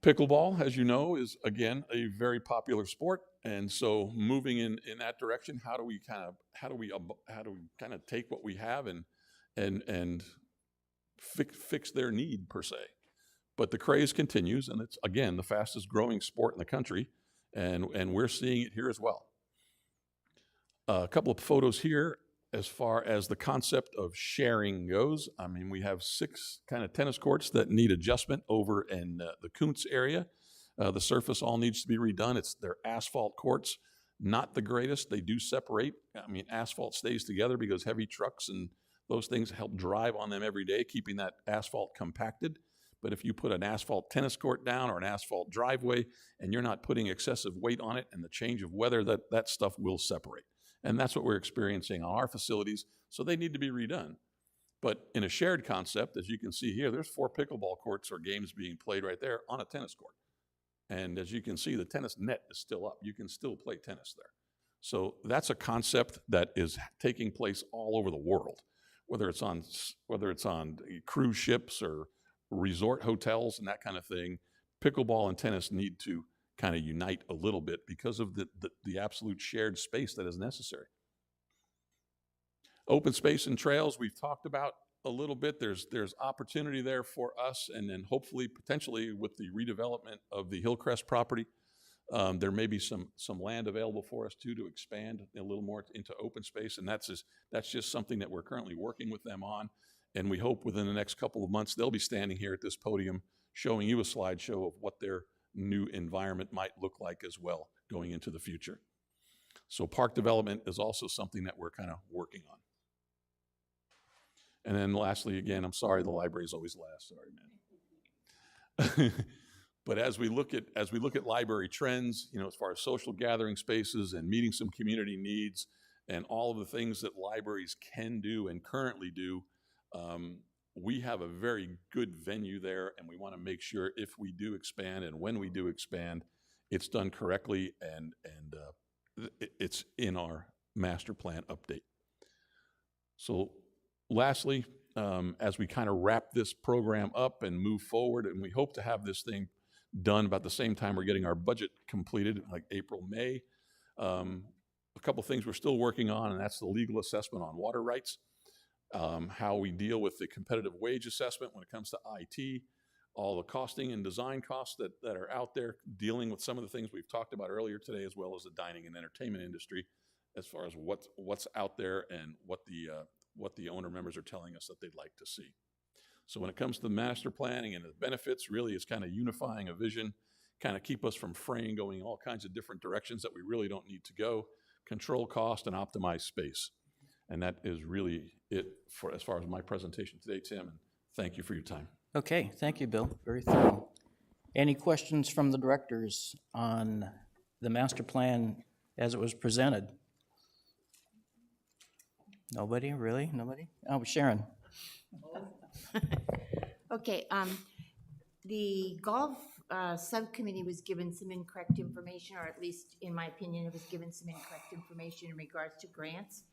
Pickleball, as you know, is again a very popular sport, and so moving in that direction, how do we kind of take what we have and fix their need per se? But the craze continues, and it's again the fastest growing sport in the country, and we're seeing it here as well. A couple of photos here as far as the concept of sharing goes. I mean, we have 6 kind of tennis courts that need adjustment over in the Kuntz area. The surface all needs to be redone. They're asphalt courts, not the greatest. They do separate. I mean, asphalt stays together because heavy trucks and those things help drive on them every day, keeping that asphalt compacted. But if you put an asphalt tennis court down or an asphalt driveway and you're not putting excessive weight on it and the change of weather, that stuff will separate. And that's what we're experiencing on our facilities, so they need to be redone. But in a shared concept, as you can see here, there's 4 pickleball courts or games being played right there on a tennis court. And as you can see, the tennis net is still up. You can still play tennis there. So that's a concept that is taking place all over the world, whether it's on cruise ships or resort hotels and that kind of thing. Pickleball and tennis need to kind of unite a little bit because of the absolute shared space that is necessary. Open space and trails, we've talked about a little bit. There's opportunity there for us, and then hopefully, potentially, with the redevelopment of the Hillcrest property, there may be some land available for us to expand a little more into open space, and that's just something that we're currently working with them on, and we hope within the next couple of months they'll be standing here at this podium showing you a slideshow of what their new environment might look like as well going into the future. So park development is also something that we're kind of working on. And then lastly, again, I'm sorry, the library's always last. Sorry, man. But as we look at library trends, as far as social gathering spaces and meeting some community needs and all of the things that libraries can do and currently do, we have a very good venue there, and we want to make sure if we do expand and when we do expand, it's done correctly and it's in our master plan update. So lastly, as we kind of wrap this program up and move forward, and we hope to have this thing done about the same time we're getting our budget completed, like April, May. A couple things we're still working on, and that's the legal assessment on water rights. How we deal with the competitive wage assessment when it comes to IT, all the costing and design costs that are out there, dealing with some of the things we've talked about earlier today, as well as the dining and entertainment industry, as far as what's out there and what the owner members are telling us that they'd like to see. So when it comes to the master planning and the benefits, really it's kind of unifying a vision, kind of keep us from fraying, going all kinds of different directions that we really don't need to go, control cost and optimize space. And that is really it for as far as my presentation today, Tim, and thank you for your time. Okay, thank you, Bill. Very thorough. Any questions from the directors on the master plan as it was presented? Nobody, really? Nobody? Oh, Sharon. Okay, the golf subcommittee was given some incorrect information, or at least in my opinion, it was given some incorrect information in regards to grants.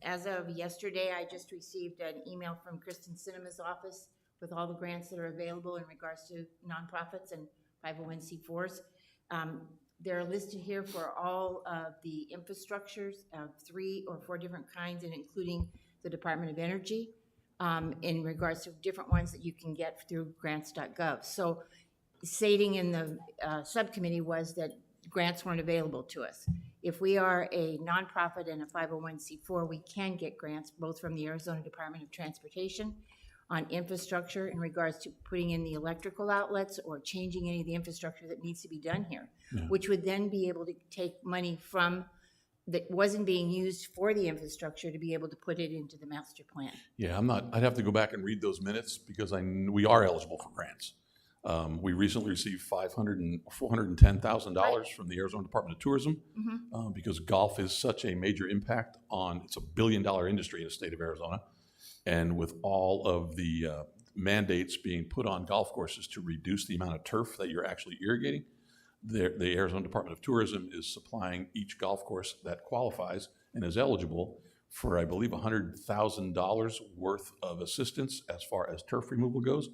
As of yesterday, I just received an email from Kristen Cinema's office with all the grants that are available in regards to nonprofits and 501c4s. They're listed here for all of the infrastructures of 3 or 4 different kinds, and including the Department of Energy, in regards to different ones that you can get through grants.gov. So stating in the subcommittee was that grants weren't available to us. If we are a nonprofit and a 501c4, we can get grants both from the Arizona Department of Transportation on infrastructure in regards to putting in the electrical outlets or changing any of the infrastructure that needs to be done here, which would then be able to take money from that wasn't being used for the infrastructure to be able to put it into the master plan. Yeah, I'd have to go back and read those minutes because we are eligible for grants. We recently received $410,000 from the Arizona Department of Tourism because golf is such a major impact on, it's a billion-dollar industry in the state of Arizona. And with all of the mandates being put on golf courses to reduce the amount of turf that you're actually irrigating, the Arizona Department of Tourism is supplying each golf course that qualifies and is eligible for, I believe, $100,000 worth of assistance as far as turf removal goes.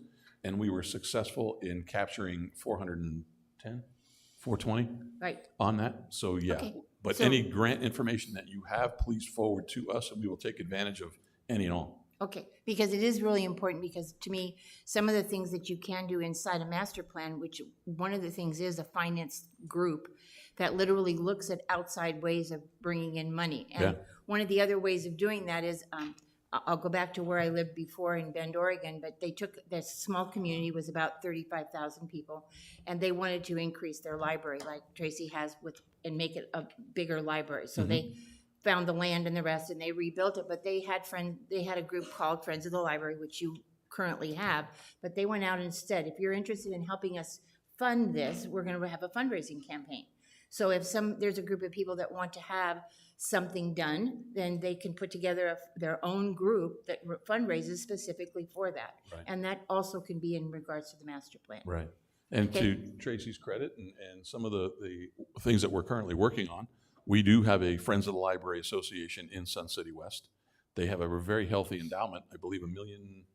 And we were successful in capturing 420 Right. on that. So yeah, Okay, but so- any grant information that you have, please forward to us and we will take advantage of any and all. Okay, because it is really important, because to me, some of the things that you can do inside a master plan, which one of the things is a finance group that literally looks at outside ways of bringing in money. And Yeah. one of the other ways of doing that is, I'll go back to where I lived before in Bend, Oregon, but they took, this small community was about 35,000 people, and they wanted to increase their library like Tracy has with, and make it a bigger library. So they found the land and the rest, and they rebuilt it, but they had a group called Friends of the Library, which you currently have, but they went out instead. If you're interested in helping us fund this, we're gonna have a fundraising campaign. So if there's a group of people that want to have something done, then they can put together their own group that fundraises specifically for that. Right. And that also can be in regards to the master plan. Right. And Okay. to Tracy's credit and some of the things that we're currently working on, we do have a Friends of the Library Association in Sun City West. They have a very healthy endowment, I believe $1.5 million,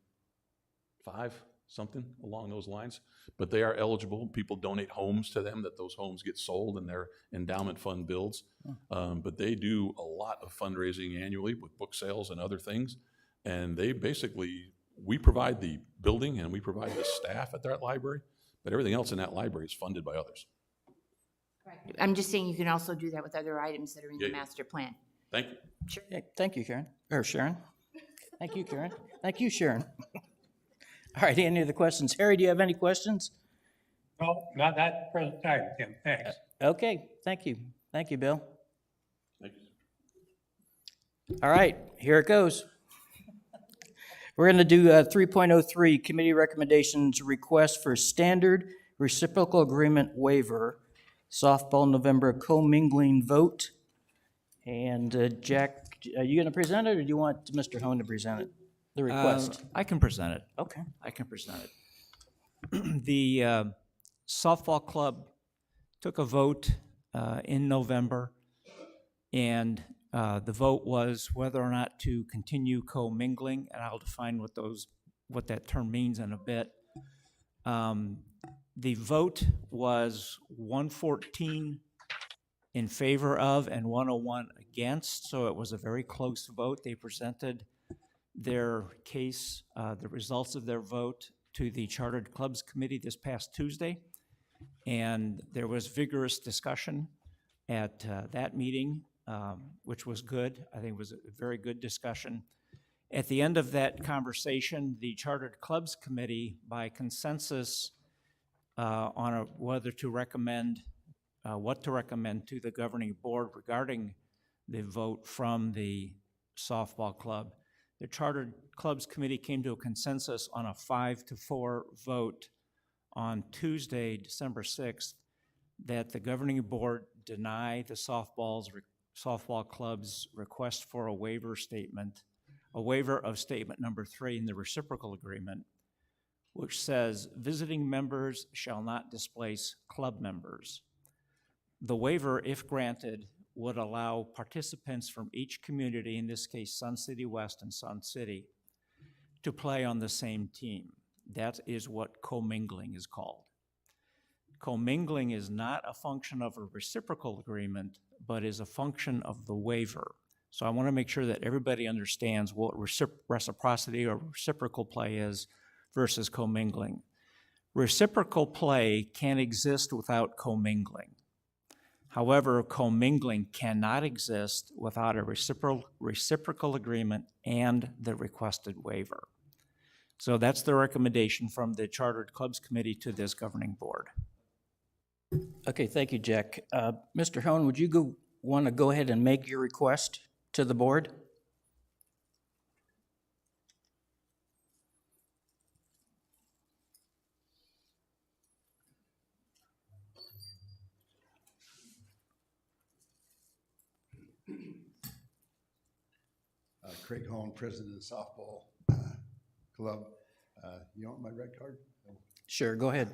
something along those lines. But they are eligible. People donate homes to them, that those homes get sold and their endowment fund builds. But they do a lot of fundraising annually with book sales and other things. And they basically, we provide the building and we provide the staff at that library, but everything else in that library is funded by others. I'm just saying you can also do that with other items that are in the Yeah. master plan. Thank you. Sure. Yeah, thank you, Karen, or Sharon. Thank you, Karen. Thank you, Sharon. All right, any other questions? Harry, do you have any questions? No, not that present time, Tim, thanks. Okay, thank you. Thank you, Bill. Thank you. All right, here it goes. We're going to do 3.03, committee recommendations, request for standard reciprocal agreement waiver, softball November co-mingling vote. And Jack, are you going to present it, or do you want Mr. Hone to present it, the request? I can present it. Okay. I can present it. The softball club took a vote in November, and the vote was whether or not to continue co-mingling, and I'll define what that term means in a bit. The vote was 114 in favor of and 101 against, so it was a very close vote. They presented their case, the results of their vote, to the Chartered Clubs Committee this past Tuesday, and there was vigorous discussion at that meeting, which was good. I think it was a very good discussion. At the end of that conversation, the Chartered Clubs Committee, by consensus on whether to recommend, what to recommend to the governing board regarding the vote from the softball club, the Chartered Clubs Committee came to a consensus on a 5-4 vote on Tuesday, December 6th, that the governing board deny the softball club's request for a waiver of statement number 3 in the reciprocal agreement, which says visiting members shall not displace club members. The waiver, if granted, would allow participants from each community, in this case Sun City West and Sun City, to play on the same team. That is what co-mingling is called. Co-mingling is not a function of a reciprocal agreement, but is a function of the waiver. So I want to make sure that everybody understands what reciprocity or reciprocal play is versus co-mingling. Reciprocal play can exist without co-mingling. However, co-mingling cannot exist without a reciprocal agreement and the requested waiver. So that's the recommendation from the Chartered Clubs Committee to this governing board. Okay, thank you, Jack. Mr. Hone, would you want to go ahead and make your request to the board? Craig Holm, president of the softball club. You want my red card? Sure, go ahead.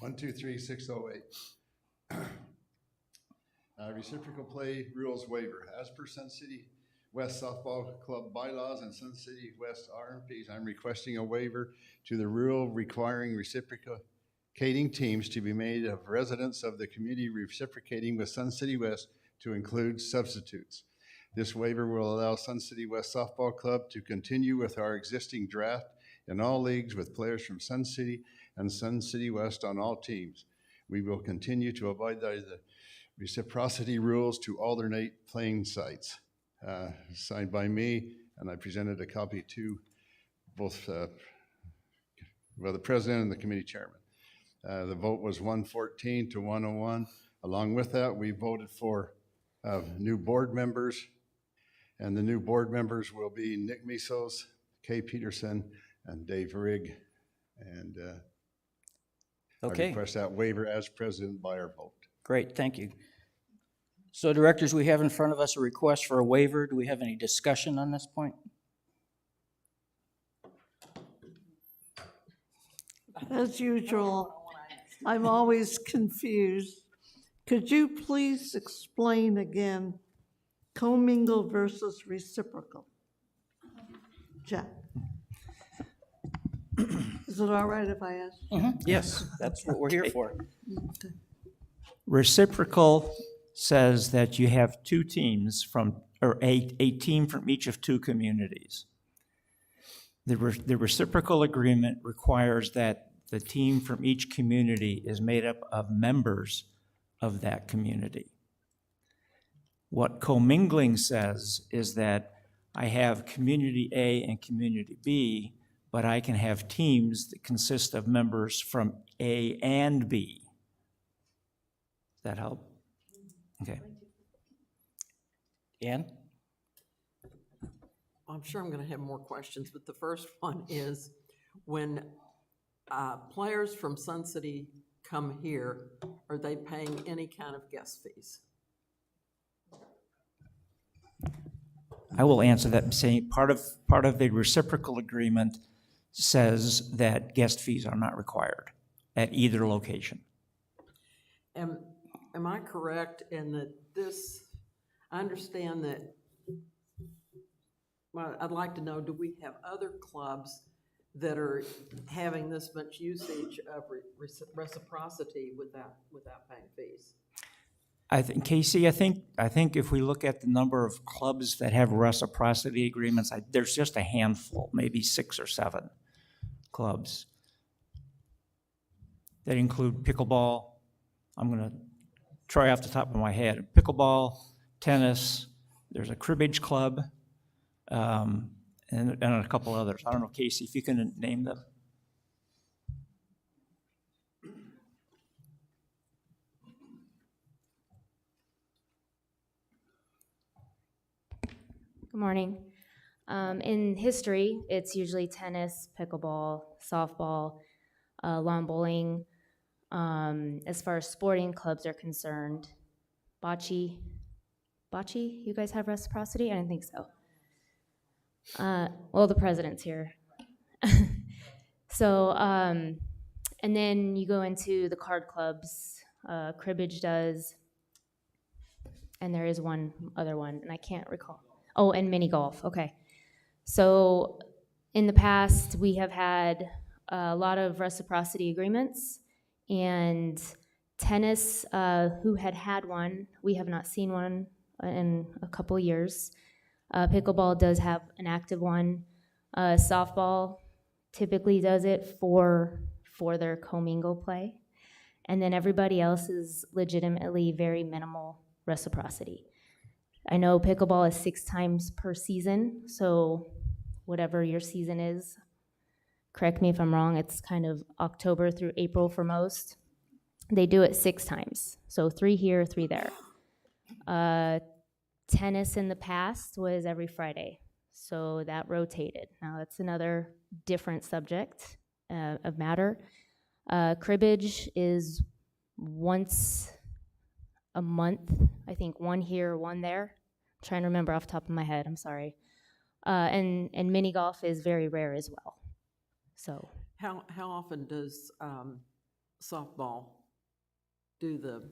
123608. Reciprocal play rules waiver. As per Sun City West Softball Club bylaws and Sun City West RMPs, I'm requesting a waiver to the rule requiring reciprocating teams to be made of residents of the community reciprocating with Sun City West to include substitutes. This waiver will allow Sun City West Softball Club to continue with our existing draft in all leagues with players from Sun City and Sun City West on all teams. We will continue to abide by the reciprocity rules to alternate playing sites. Signed by me, and I presented a copy to both the president and the committee chairman. The vote was 114 to 101. Along with that, we voted for new board members, and the new board members will be Nick Misos, Kay Peterson, and Dave Rigg. And I Okay, request that waiver as president by our vote. great, thank you. So directors, we have in front of us a request for a waiver. Do we have any discussion on this point? As usual, I'm always confused. Could you please explain again commingle versus reciprocal? Jack? Is it all right if I ask? Yes, that's what we're here for. Reciprocal says that you have two teams from, or a team from each of two communities. The reciprocal agreement requires that the team from each community is made up of members of that community. What commingling says is that I have community A and community B, but I can have teams that consist of members from A and B. Does that help? Okay. Ann? I'm sure I'm going to have more questions, but the first one is, when players from Sun City come here, are they paying any kind of guest fees? I will answer that by saying part of the reciprocal agreement says that guest fees are not required at either location. Am I correct in that this, I understand that, well, I'd like to know, do we have other clubs that are having this much usage of reciprocity without paying fees? I think, Casey, I think if we look at the number of clubs that have reciprocity agreements, there's just a handful, maybe 6 or 7 clubs that include pickleball. I'm going to try off the top of my head. Pickleball, tennis, there's a cribbage club, and a couple others. I don't know, Casey, if you can name them. Good morning. In history, it's usually tennis, pickleball, softball, lawn bowling. As far as sporting clubs are concerned, bocce, you guys have reciprocity? I didn't think so. Well, the president's here. So, and then you go into the card clubs, cribbage does, and there is one other one, and I can't recall. Oh, and mini golf, okay. So in the past, we have had a lot of reciprocity agreements, and tennis, who had one, we have not seen one in a couple years. Pickleball does have an active one. Softball typically does it for their commingle play. And then everybody else is legitimately very minimal reciprocity. I know pickleball is 6 times per season, so whatever your season is, correct me if I'm wrong, it's kind of October through April for most. They do it 6 times, so 3 here, 3 there. Tennis in the past was every Friday, so that rotated. Now that's another different subject of matter. Cribbage is once a month, I think 1 here, 1 there. I'm trying to remember off the top of my head, I'm sorry. And mini golf is very rare as well. So How often does softball do the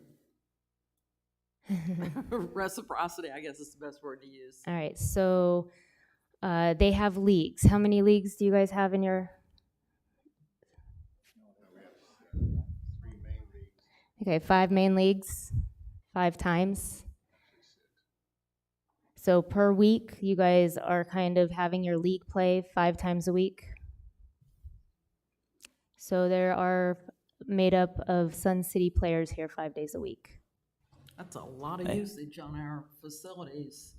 reciprocity, I guess is the best word to use? all right, so they have leagues. How many leagues do you guys have in your? Okay, 5 main leagues, 5 times. So per week, you guys are kind of having your league play 5 times a week. So there are made up of Sun City players here 5 days a week. That's a lot of usage on our facilities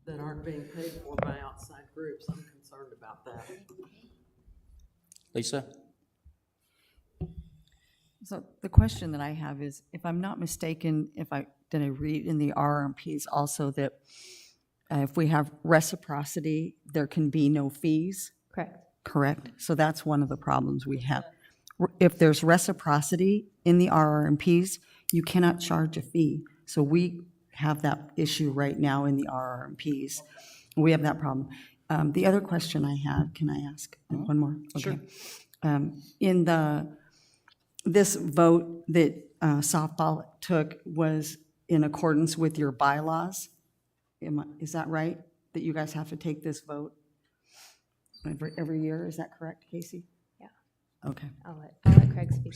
that aren't being paid for by outside groups. I'm concerned about that. Lisa? So the question that I have is, if I'm not mistaken, did I read in the RMPs also that if we have reciprocity, there can be no fees? Correct. Correct? So that's one of the problems we have. If there's reciprocity in the RRMPs, you cannot charge a fee. So we have that issue right now in the RRMPs. We have that problem. The other question I have, can I ask one more? Okay. Sure. In this vote that softball took was in accordance with your bylaws? Is that right? That you guys have to take this vote every year? Is that correct, Casey? Yeah. Okay. I'll let Craig speak.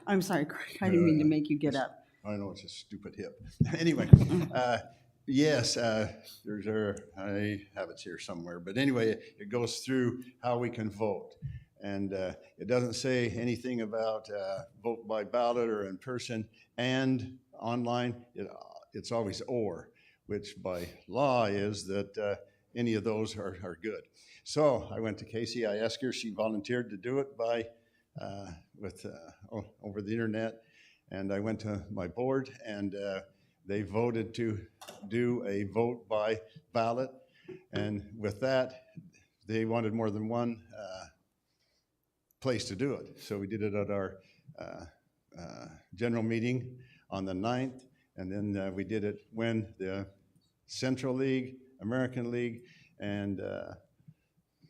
I'm sorry, Craig. I didn't mean to make you get up. I know it's a stupid hip. Anyway, yes, I have it here somewhere. But anyway, it goes through how we can vote. And it doesn't say anything about vote by ballot or in person and online. It's always or, which by law is that any of those are good. So I went to Casey. I asked her. She volunteered to do it over the internet. And I went to my board, and they voted to do a vote by ballot. And with that, they wanted more than one place to do it. So we did it at our general meeting on the 9th. And then we did it when the Central League, American League, and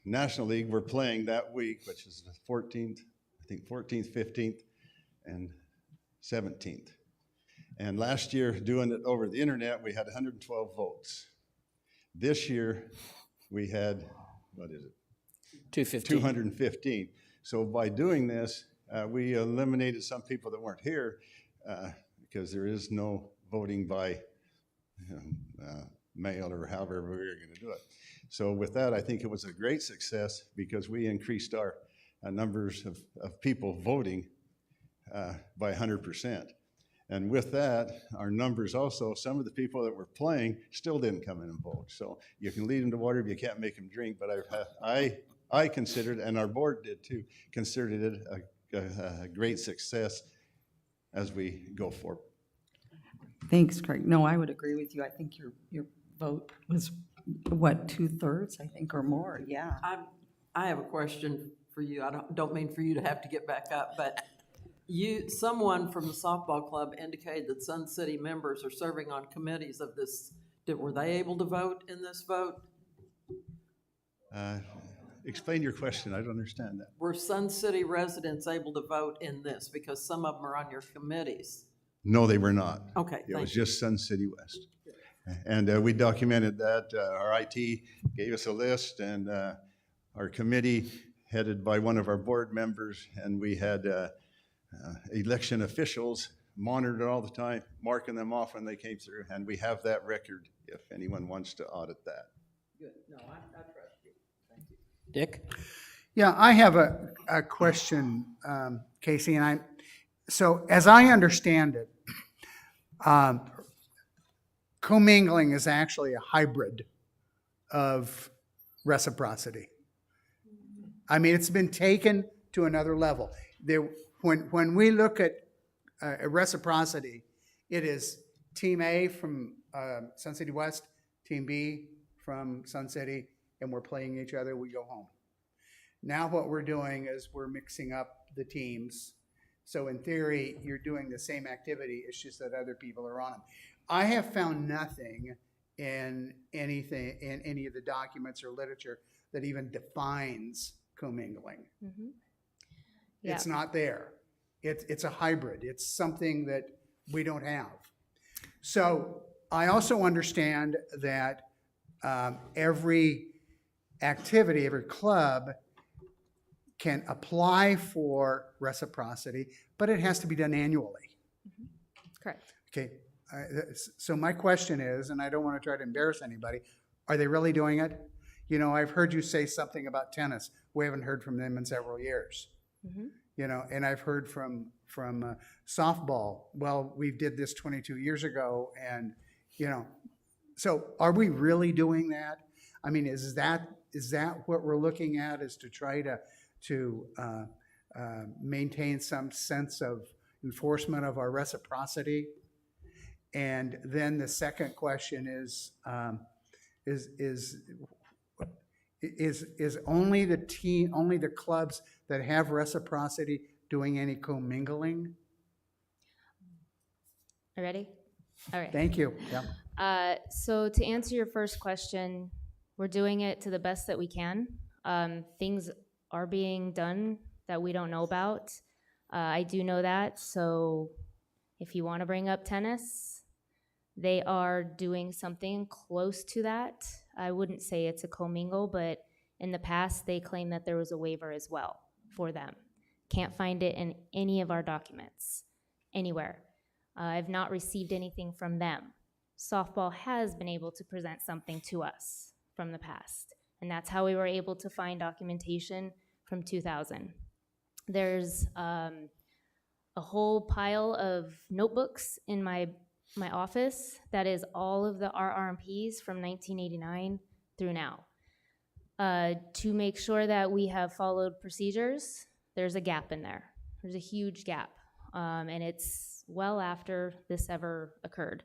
National League were playing that week, which is the 14th, I think 14th, 15th, and 17th. And last year, doing it over the internet, we had 112 votes. This year, we had, 215. 215. So by doing this, we eliminated some people that weren't here because there is no voting by mail or however we were going to do it. So with that, I think it was a great success because we increased our numbers of people voting by 100%. And with that, our numbers also, some of the people that were playing still didn't come in and vote. So you can lead them to water, but you can't make them drink. But I considered, and our board did too, considered it a great success as we go forward. Thanks, Craig. No, I would agree with you. I think your vote was, what, 2/3, I think, or more, yeah. I have a question for you. I don't mean for you to have to get back up, but someone from the softball club indicated that Sun City members are serving on committees of this. Were they able to vote in this vote? Explain your question. I don't understand that. Were Sun City residents able to vote in this? Because some of them are on your committees. No, they were not. Okay, It was thank you. just Sun City West. And we documented that. Our IT gave us a list, and our committee headed by one of our board members, and we had election officials monitored all the time, marking them off when they came through, and we have that record if anyone wants to audit that. Good. No, I trust you. Thank you. Dick? Yeah, I have a question, Casey, and so as I understand it, co-mingling is actually a hybrid of reciprocity. I mean, it's been taken to another level. When we look at reciprocity, it is Team A from Sun City West, Team B from Sun City, and we're playing each other, we go home. Now what we're doing is we're mixing up the teams. So in theory, you're doing the same activity, it's just that other people are on them. I have found nothing in anything, in any of the documents or literature that even defines commingling. Yeah. It's not there. It's a hybrid. It's something that we don't have. So I also understand that every activity, every club can apply for reciprocity, but it has to be done annually. Correct. Okay, so my question is, and I don't want to try to embarrass anybody, are they really doing it? You know, I've heard you say something about tennis. We haven't heard from them in several years. You know, and I've heard from softball. Well, we did this 22 years ago, and you know, so are we really doing that? I mean, is that what we're looking at? Is to try to maintain some sense of enforcement of our reciprocity? And then the second question is only the clubs that have reciprocity doing any commingling? Are you ready? All right. Thank you. Yeah. So to answer your first question, we're doing it to the best that we can. Things are being done that we don't know about. I do know that. So if you want to bring up tennis, they are doing something close to that. I wouldn't say it's a commingle, but in the past, they claimed that there was a waiver as well for them. Can't find it in any of our documents, anywhere. I've not received anything from them. Softball has been able to present something to us from the past, and that's how we were able to find documentation from 2000. There's a whole pile of notebooks in my office that is all of the RRMPs from 1989 through now. To make sure that we have followed procedures, there's a gap in there. There's a huge gap, and it's well after this ever occurred.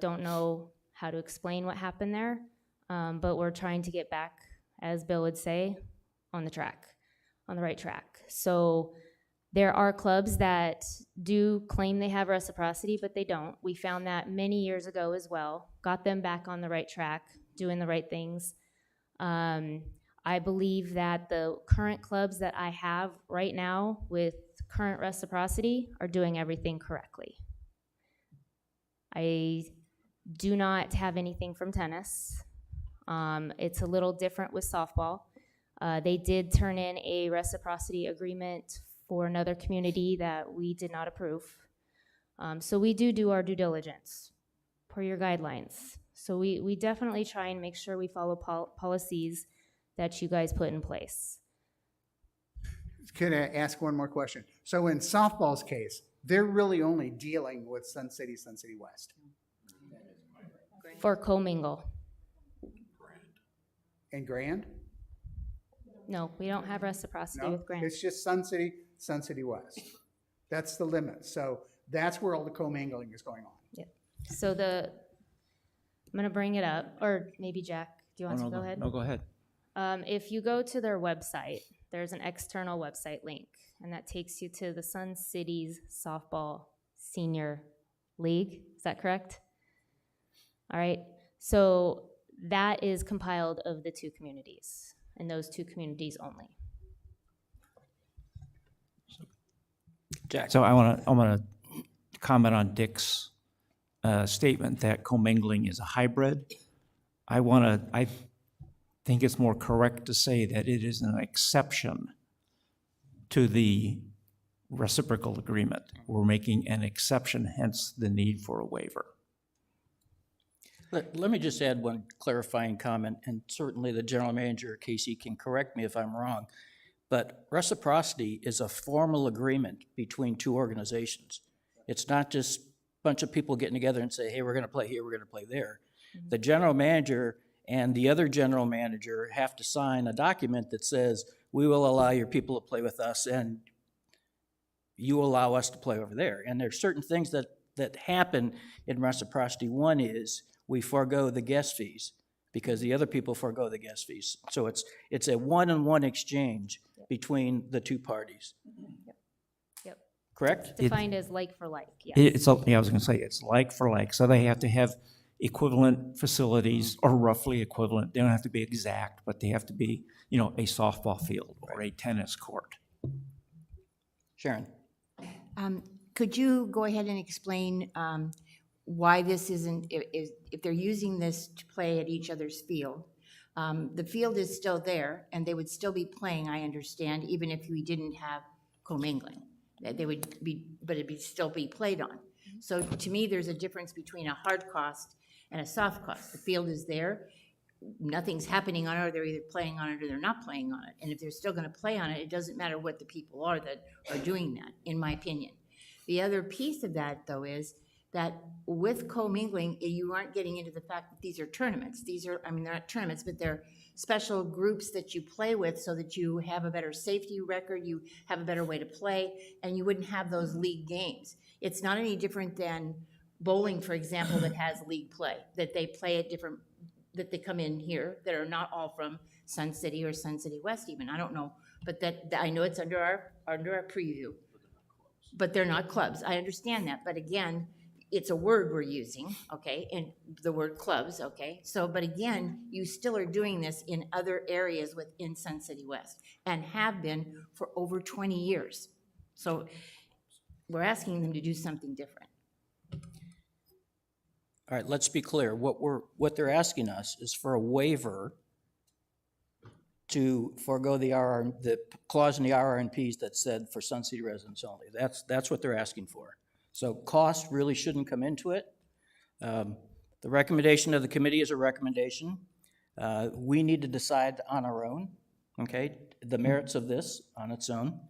Don't know how to explain what happened there, but we're trying to get back, as Bill would say, on the right track. So there are clubs that do claim they have reciprocity, but they don't. We found that many years ago as well, got them back on the right track, doing the right things. I believe that the current clubs that I have right now with current reciprocity are doing everything correctly. I do not have anything from tennis. It's a little different with softball. They did turn in a reciprocity agreement for another community that we did not approve. So we do our due diligence per your guidelines. So we definitely try and make sure we follow policies that you guys put in place. Could I ask one more question? So in softball's case, they're really only dealing with Sun City West. For commingle. And Grand? No, we don't have reciprocity No, with Grant. it's just Sun City West. That's the limit. So that's where all the commingling is going on. Yep. So I'm gonna bring it up, or maybe Jack, do you want to go ahead? No, go ahead. If you go to their website, there's an external website link, and that takes you to the Sun Cities Softball Senior League. Is that correct? All right. So that is compiled of the two communities, and those two communities only. Jack. So I want to comment on Dick's statement that commingling is a hybrid. I think it's more correct to say that it is an exception to the reciprocal agreement. We're making an exception, hence the need for a waiver. Let me just add one clarifying comment, and certainly the general manager, Casey, can correct me if I'm wrong, but reciprocity is a formal agreement between two organizations. It's not just a bunch of people getting together and say, hey, we're gonna play here, we're gonna play there. Mm-hmm. The general manager and the other general manager have to sign a document that says, we will allow your people to play with us and you allow us to play over there. And there's certain things that happen in reciprocity. One is we forego the guest fees because the other people forego the guest fees. So it's a one-on-one exchange between the two parties. Yep. Correct? Defined as like for like, yes. I was going to say, it's like for like. So they have to have equivalent facilities or roughly equivalent. They don't have to be exact, but they have to be, you know, a softball field or a tennis court. Sharon? Could you go ahead and explain why this isn't, if they're using this to play at each other's field, the field is still there, and they would still be playing, I understand, even if we didn't have co-mingling. That they would be, but it'd still be played on. So to me, there's a difference between a hard cost and a soft cost. The field is there, nothing's happening on it, or they're either playing on it or they're not playing on it. And if they're still gonna play on it, it doesn't matter what the people are that are doing that, in my opinion. The other piece of that, though, is that with co-mingling, you aren't getting into the fact that these are tournaments. These are, I mean, they're not tournaments, but they're special groups that you play with so that you have a better safety record, you have a better way to play, and you wouldn't have those league games. It's not any different than bowling, for example, that has league play, that they play at different, that they come in here, that are not all from Sun City or Sun City West even, I don't know. But that I know it's under our preview. But they're not clubs, I understand that, but again, it's a word we're using, okay, and the word clubs, okay? So, but again, you still are doing this in other areas within Sun City West and have been for over 20 years. So we're asking them to do something different. All right, let's be clear. What they're asking us is for a waiver to forego the clause in the RRNPs that said for Sun City residents only. That's what they're asking for. So cost really shouldn't come into it. The recommendation of the committee is a recommendation. We need to decide on our own, okay, the merits of this on its own.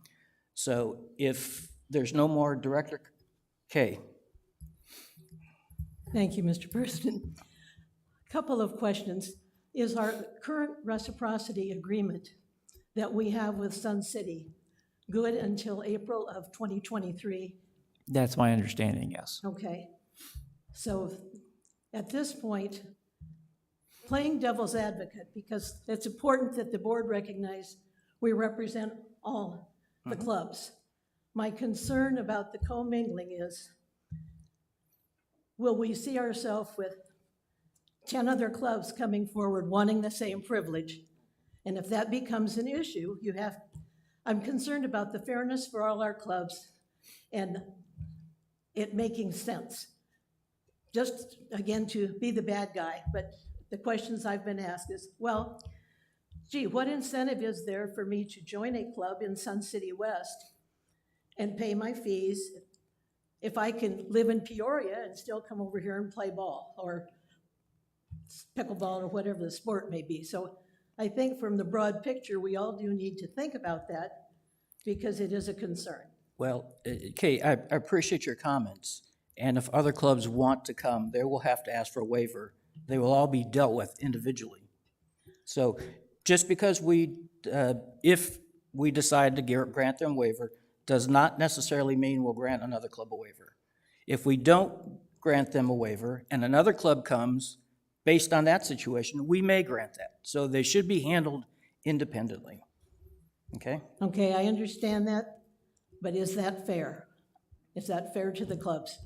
So if there's no more, Director Kay. Thank you, Mr. President. Couple of questions. Is our current reciprocity agreement that we have with Sun City good until April of 2023? That's my understanding, yes. Okay. So at this point, playing devil's advocate, because it's important that the board recognize we represent all the clubs. My concern about the co-mingling is, will we see ourselves with 10 other clubs coming forward wanting the same privilege? And if that becomes an issue, I'm concerned about the fairness for all our clubs and it making sense. Just, again, to be the bad guy, but the questions I've been asked is, well, gee, what incentive is there for me to join a club in Sun City West and pay my fees if I can live in Peoria and still come over here and play ball or pickleball or whatever the sport may be? So I think from the broad picture, we all do need to think about that because it is a concern. Well, Kay, I appreciate your comments. And if other clubs want to come, they will have to ask for a waiver. They will all be dealt with individually. So just because if we decide to grant them a waiver, does not necessarily mean we'll grant another club a waiver. If we don't grant them a waiver and another club comes based on that situation, we may grant that. So they should be handled independently. Okay? Okay, I understand that, but is that fair? Is that fair to the clubs?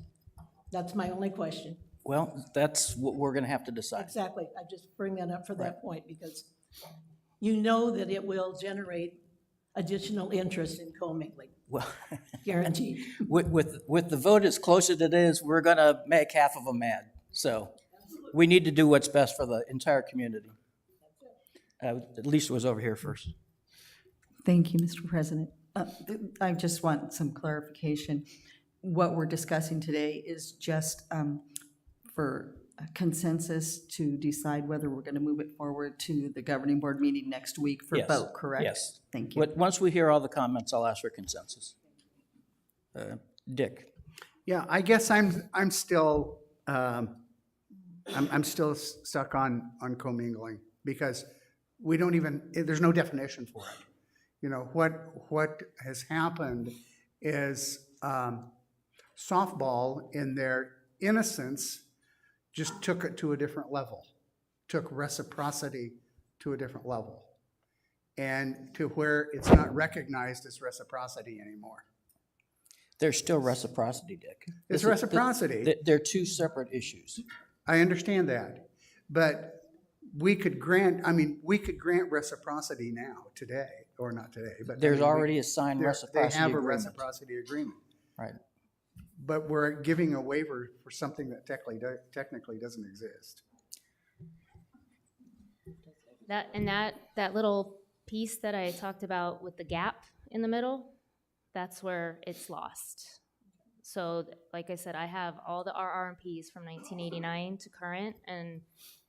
That's my only question. Well, that's what we're going to have to decide. Exactly. I just bring that up for that point because you know that it will generate additional interest in co-mingling. Well, Guaranteed. with the vote as close as it is, we're going to make half of them mad. So we need to do what's best for the entire community. At least it was over here first. Thank you, Mr. President. I just want some clarification. What we're discussing today is just for consensus to decide whether we're going to move it forward to the governing board meeting next week for Yes. vote, correct? Yes. Thank you. Once we hear all the comments, I'll ask for consensus. Dick. Yeah, I guess I'm still I'm still stuck on co-mingling because we don't even, there's no definition for it. You know, what has happened is softball in their innocence just took it to a different level, took reciprocity to a different level, and to where it's not recognized as reciprocity anymore. There's still reciprocity, Dick. It's reciprocity. They're two separate issues. I understand that, but we could grant reciprocity now, today, or not today, but. There's already a signed They reciprocity have a agreement. reciprocity agreement, Right. but we're giving a waiver for something that technically doesn't exist. That little piece that I talked about with the gap in the middle, that's where it's lost. So, like I said, I have all the RRMPs from 1989 to current, and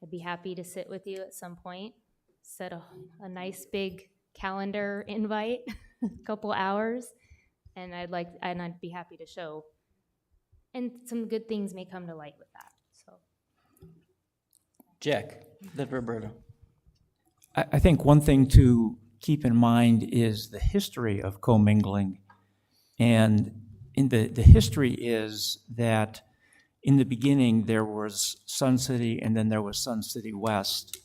I'd be happy to sit with you at some point, set a nice big calendar invite, a couple hours, and I'd be happy to show. And some good things may come to light with that, so. Jack, then Roberta. I think one thing to keep in mind is the history of co-mingling. And the history is that in the beginning, there was Sun City and then there was Sun City West.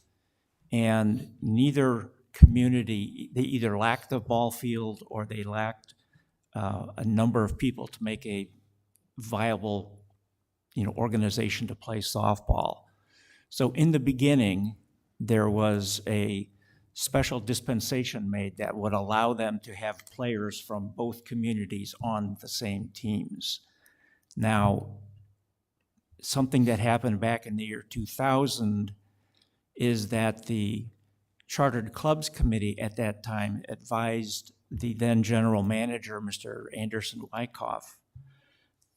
And neither community, they either lacked the ball field or they lacked a number of people to make a viable, organization to play softball. So in the beginning, there was a special dispensation made that would allow them to have players from both communities on the same teams. Now, something that happened back in the year 2000 is that the Chartered Clubs Committee at that time advised the then general manager, Mr. Anderson Wyckoff,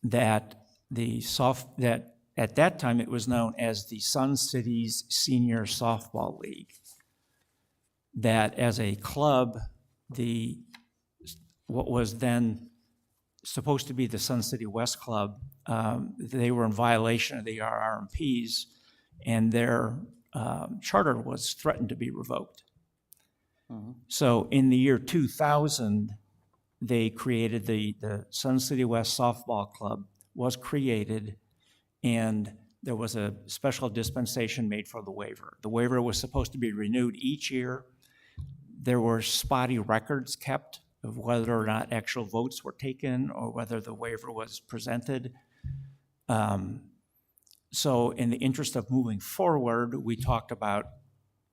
that that at that time it was known as the Sun Cities Senior Softball League. That as a club, what was then supposed to be the Sun City West Club, they were in violation of the RRMPs, and their charter was threatened to be revoked. So in the year 2000, they created the Sun City West Softball Club was created, and there was a special dispensation made for the waiver. The waiver was supposed to be renewed each year. There were spotty records kept of whether or not actual votes were taken or whether the waiver was presented. So in the interest of moving forward, we talked about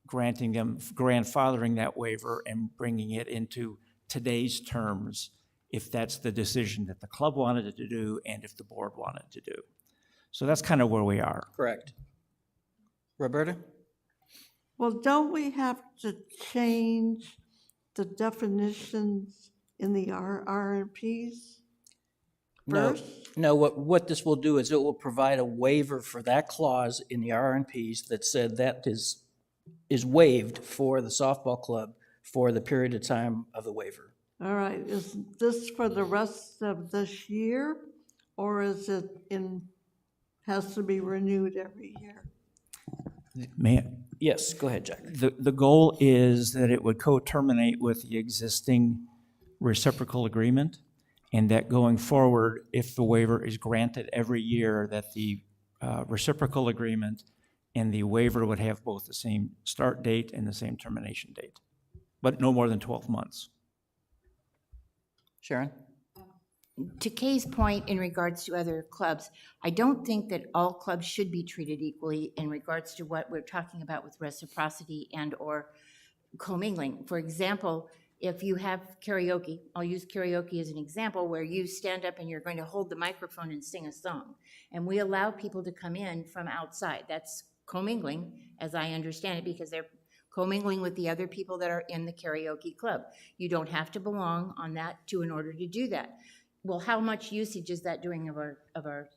grandfathering that waiver and bringing it into today's terms, if that's the decision that the club wanted to do and if the board wanted to do. So that's kind of where we are. Correct. Roberta? Well, don't we have to change the definitions in the RRMPs first? No, what this will do is it will provide a waiver for that clause in the RRMPs that said that is waived for the softball club for the period of time of the waiver. All right, is this for the rest of this year, or is it has to be renewed every year? Yes, go ahead, Jack. The goal is that it would co-terminate with the existing reciprocal agreement, and that going forward, if the waiver is granted every year, that the reciprocal agreement and the waiver would have both the same start date and the same termination date, but no more than 12 months. Sharon? To Kay's point in regards to other clubs, I don't think that all clubs should be treated equally in regards to what we're talking about with reciprocity and or commingling. For example, if you have karaoke, I'll use karaoke as an example, where you stand up and you're going to hold the microphone and sing a song. And we allow people to come in from outside. That's commingling, as I understand it, because they're commingling with the other people that are in the karaoke club. You don't have to belong on that in order to do that. Well, how much usage is that doing of our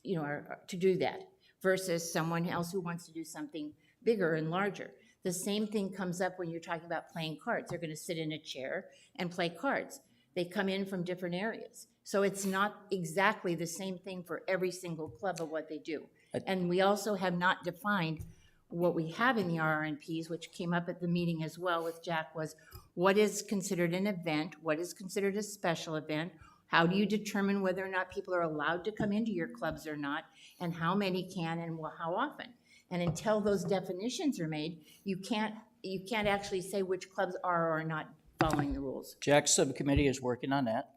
to do that versus someone else who wants to do something bigger and larger? The same thing comes up when you're talking about playing cards. They're going to sit in a chair and play cards. They come in from different areas. So it's not exactly the same thing for every single club of what they do. And we also have not defined what we have in the RRNPs, which came up at the meeting as well with Jack, was what is considered an event, what is considered a special event, how do you determine whether or not people are allowed to come into your clubs or not, and how many can and how often. And until those definitions are made, you can't actually say which clubs are or are not following the rules. Jack's subcommittee is working on that.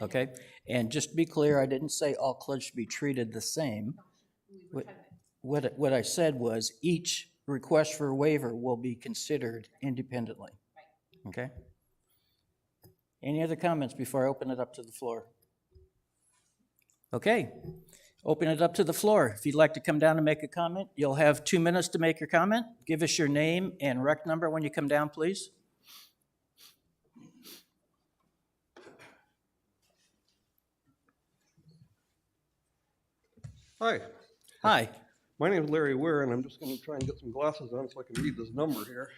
Okay, and just to be clear, I didn't say all clubs should be treated the same. what I said was each request for a waiver will be considered independently. Okay? Any other comments before I open it up to the floor? Okay, open it up to the floor. If you'd like to come down and make a comment, you'll have 2 minutes to make your comment. Give us your name and rec number when you come down, please. Hi, Hi. my name is Larry Ware, and I'm just going to try and get some glasses on so I can read this number here.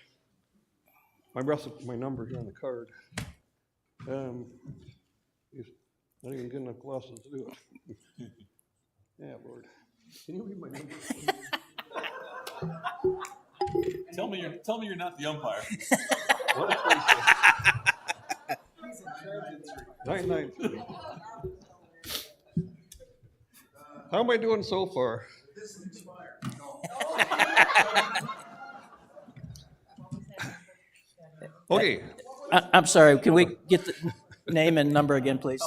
My number here on the card. Not even good enough glasses to do it. Yeah, Lord. Can you read my number? Tell me you're not the umpire. 993. How am I doing so far? Okay. I'm sorry, can we get the name and number again, please?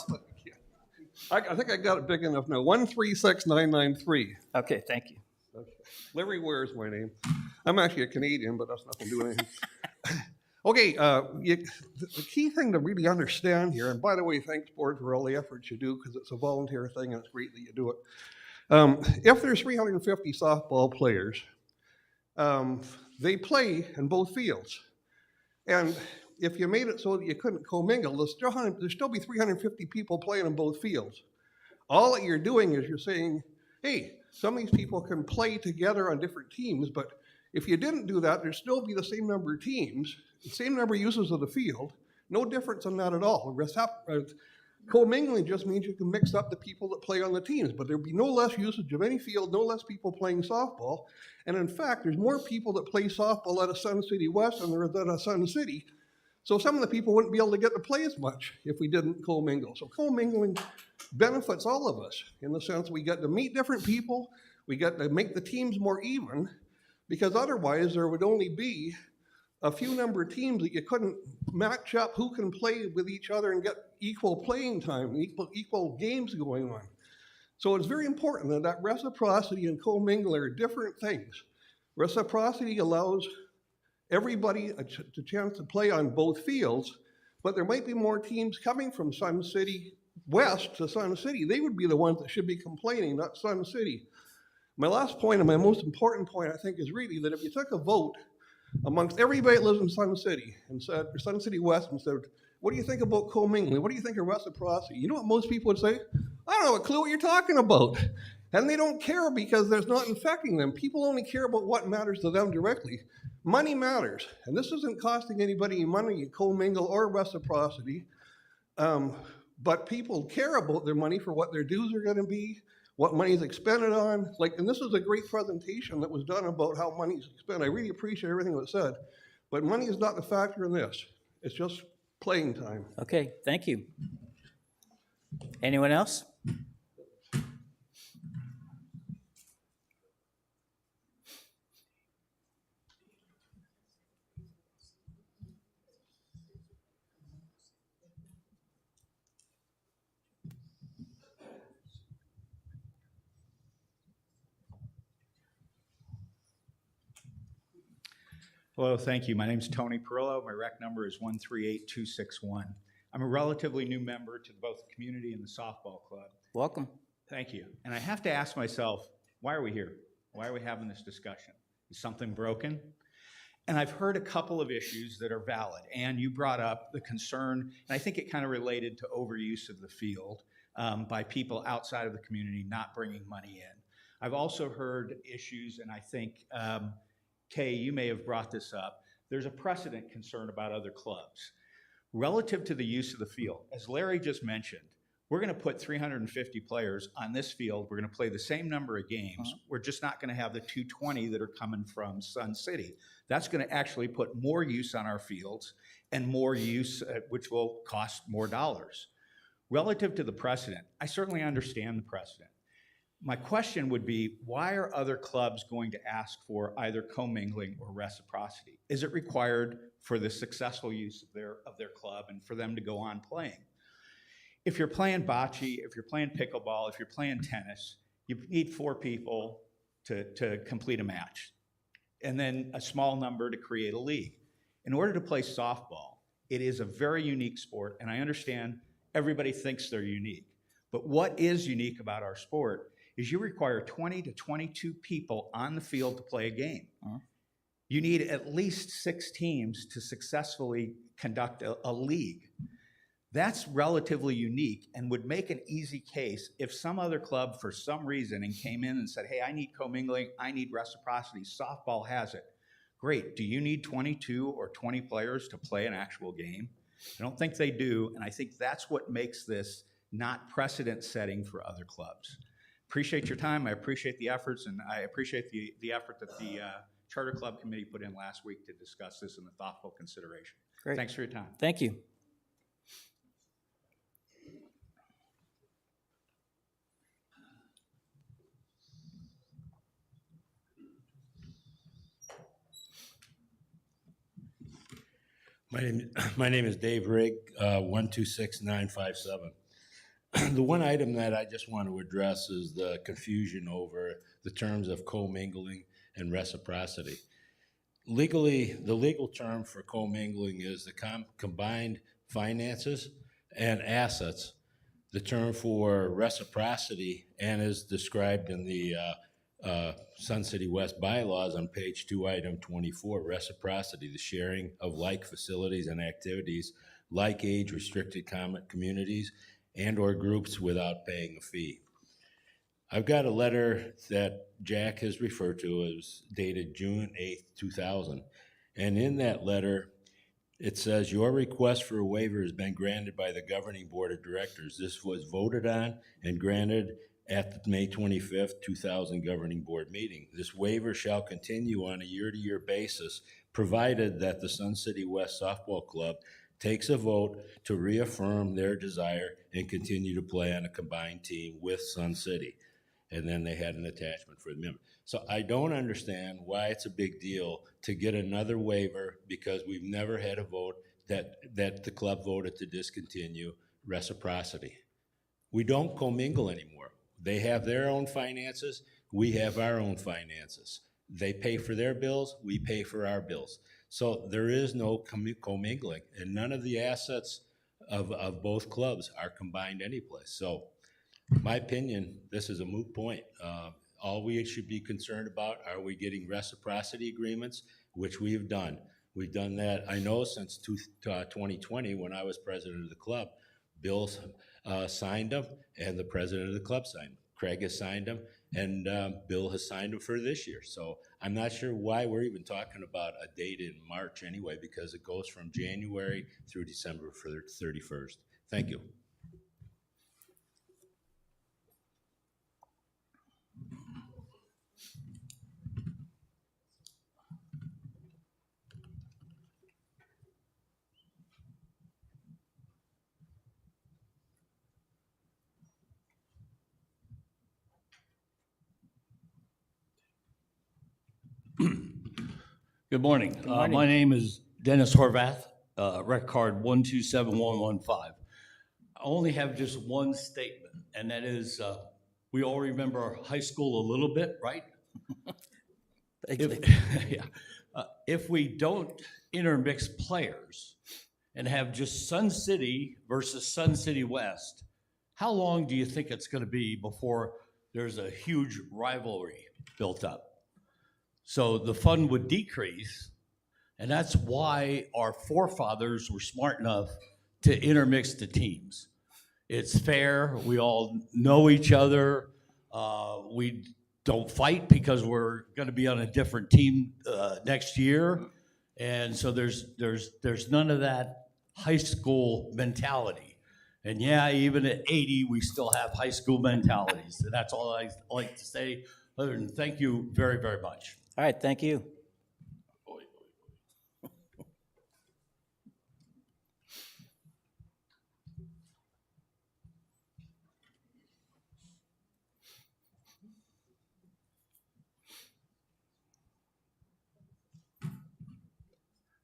I think I got it big enough now. 136993. Okay, thank you. Larry Ware is my name. I'm actually a Canadian, but that's nothing to do with anything. Okay, the key thing to really understand here, and by the way, thanks, board, for all the efforts you do, because it's a volunteer thing and it's great that you do it. If there's 350 softball players, they play in both fields. And if you made it so that you couldn't commingle, there'd still be 350 people playing in both fields. All that you're doing is you're saying, hey, some of these people can play together on different teams, but if you didn't do that, there'd still be the same number of teams, the same number of uses of the field, no difference on that at all. Co-mingling just means you can mix up the people that play on the teams, but there'd be no less usage of any field, no less people playing softball. And in fact, there's more people that play softball at a Sun City West than there is at a Sun City. So some of the people wouldn't be able to get to play as much if we didn't co-mingle. So co-mingling benefits all of us in the sense we get to meet different people, we get to make the teams more even, because otherwise there would only be a few number of teams that you couldn't match up who can play with each other and get equal playing time, equal games going on. So it's very important that reciprocity and co-mingling are different things. Reciprocity allows everybody a chance to play on both fields, but there might be more teams coming from Sun City West to Sun City. They would be the ones that should be complaining, not Sun City. My last point, and my most important point, I think, is really that if you took a vote amongst everybody that lives in Sun City and said, or Sun City West, and said, what do you think about co-mingling? What do you think of reciprocity? You know what most people would say? I don't have a clue what you're talking about. And they don't care because there's not infecting them. People only care about what matters to them directly. Money matters. And this isn't costing anybody money, co-mingle or reciprocity. But people care about their money for what their dues are going to be, what money is expended on. And this is a great presentation that was done about how money is expended. I really appreciate everything that was said. But money is not the factor in this. It's just playing time. Okay, thank you. Anyone else? Hello, thank you. My name is Tony Perillo. My rec number is 138261. I'm a relatively new member to both the community and the softball club. Welcome. Thank you. And I have to ask myself, why are we here? Why are we having this discussion? Is something broken? And I've heard a couple of issues that are valid. And you brought up the concern, and I think it kind of related to overuse of the field by people outside of the community not bringing money in. I've also heard issues, and I think Kay, you may have brought this up. There's a precedent concern about other clubs. Relative to the use of the field, as Larry just mentioned, we're going to put 350 players on this field. We're going to play the same number of games. We're just not going to have the 220 that are coming from Sun City. That's going to actually put more use on our fields and more use, which will cost more dollars. Relative to the precedent, I certainly understand the precedent. My question would be, why are other clubs going to ask for either co-mingling or reciprocity? Is it required for the successful use of their club and for them to go on playing? If you're playing bocce, if you're playing pickleball, if you're playing tennis, you need 4 people to complete a match, and then a small number to create a league. In order to play softball, it is a very unique sport, and I understand everybody thinks they're unique. But what is unique about our sport is you require 20 to 22 people on the field to play a game. You need at least 6 teams to successfully conduct a league. That's relatively unique and would make an easy case if some other club, for some reason, and came in and said, hey, I need co-mingling, I need reciprocity, softball has it. Great, do you need 22 or 20 players to play an actual game? I don't think they do, and I think that's what makes this not precedent setting for other clubs. Appreciate your time, I appreciate the efforts, and I appreciate the effort that the Charter Club Committee put in last week to discuss this in the thoughtful consideration. Great. Thanks for your time. Thank you. My name is Dave Rigg, 126957. The one item that I just want to address is the confusion over the terms of co-mingling and reciprocity. Legally, the legal term for co-mingling is the combined finances and assets. The term for reciprocity, and is described in the Sun City West bylaws on page 2, item 24, reciprocity, the sharing of like facilities and activities, like age-restricted communities and or groups without paying a fee. I've got a letter that Jack has referred to as dated June 8th, 2000. And in that letter, it says, your request for a waiver has been granted by the governing board of directors. This was voted on and granted at the May 25th, 2000 governing board meeting. This waiver shall continue on a year-to-year basis, provided that the Sun City West Softball Club takes a vote to reaffirm their desire and continue to play on a combined team with Sun City. And then they had an attachment for the member. So I don't understand why it's a big deal to get another waiver, because we've never had a vote that the club voted to discontinue reciprocity. We don't commingle anymore. They have their own finances, we have our own finances. They pay for their bills, we pay for our bills. So there is no commingling, and none of the assets of both clubs are combined anyplace. So my opinion, this is a moot point. All we should be concerned about, are we getting reciprocity agreements, which we have done. We've done that, I know, since 2020, when I was president of the club. Bill signed them, and the president of the club signed them. Craig has signed them, and Bill has signed them for this year. So I'm not sure why we're even talking about a date in March anyway, because it goes from January through December 31st. Thank you. Good morning. My name is Dennis Horvath, rec card 127115. I only have just one statement, and that is, we all remember high school a little bit, right? If we don't intermix players and have just Sun City versus Sun City West, how long do you think it's going to be before there's a huge rivalry built up? So the fun would decrease, and that's why our forefathers were smart enough to intermix the teams. It's fair, we all know each other, we don't fight because we're gonna be on a different team next year, and so there's none of that high school mentality. And yeah, even at 80, we still have high school mentalities, and that's all I like to say, other than thank you very, very much. All right, thank you.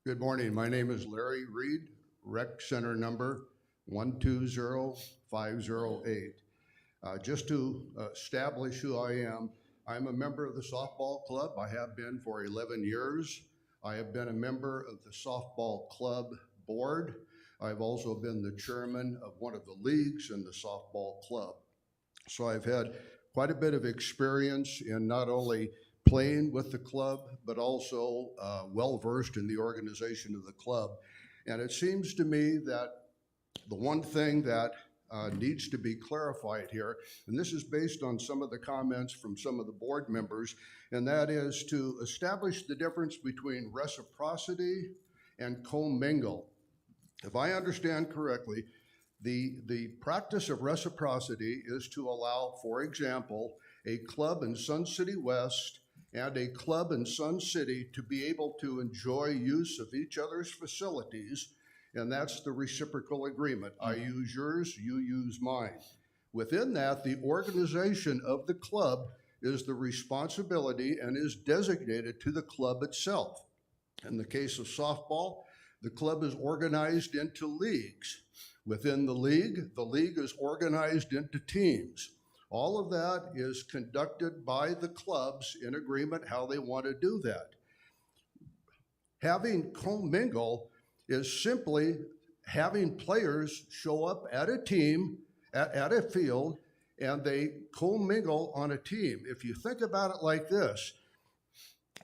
Good morning. My name is Larry Reed, Rec Center number 120508. Just to establish who I am, I'm a member of the softball club. I have been for 11 years. I have been a member of the softball club board. I've also been the chairman of one of the leagues in the softball club. So I've had quite a bit of experience in not only playing with the club, but also well-versed in the organization of the club. And it seems to me that the one thing that needs to be clarified here, and this is based on some of the comments from some of the board members, and that is to establish the difference between reciprocity and co-mingle. If I understand correctly, the practice of reciprocity is to allow, for example, a club in Sun City West and a club in Sun City to be able to enjoy use of each other's facilities, and that's the reciprocal agreement. I use yours, you use mine. Within that, the organization of the club is the responsibility and is designated to the club itself. In the case of softball, the club is organized into leagues. Within the league is organized into teams. All of that is conducted by the clubs in agreement how they want to do that. Having co-mingle is simply having players show up at a team, at a field, and they co-mingle on a team. If you think about it like this,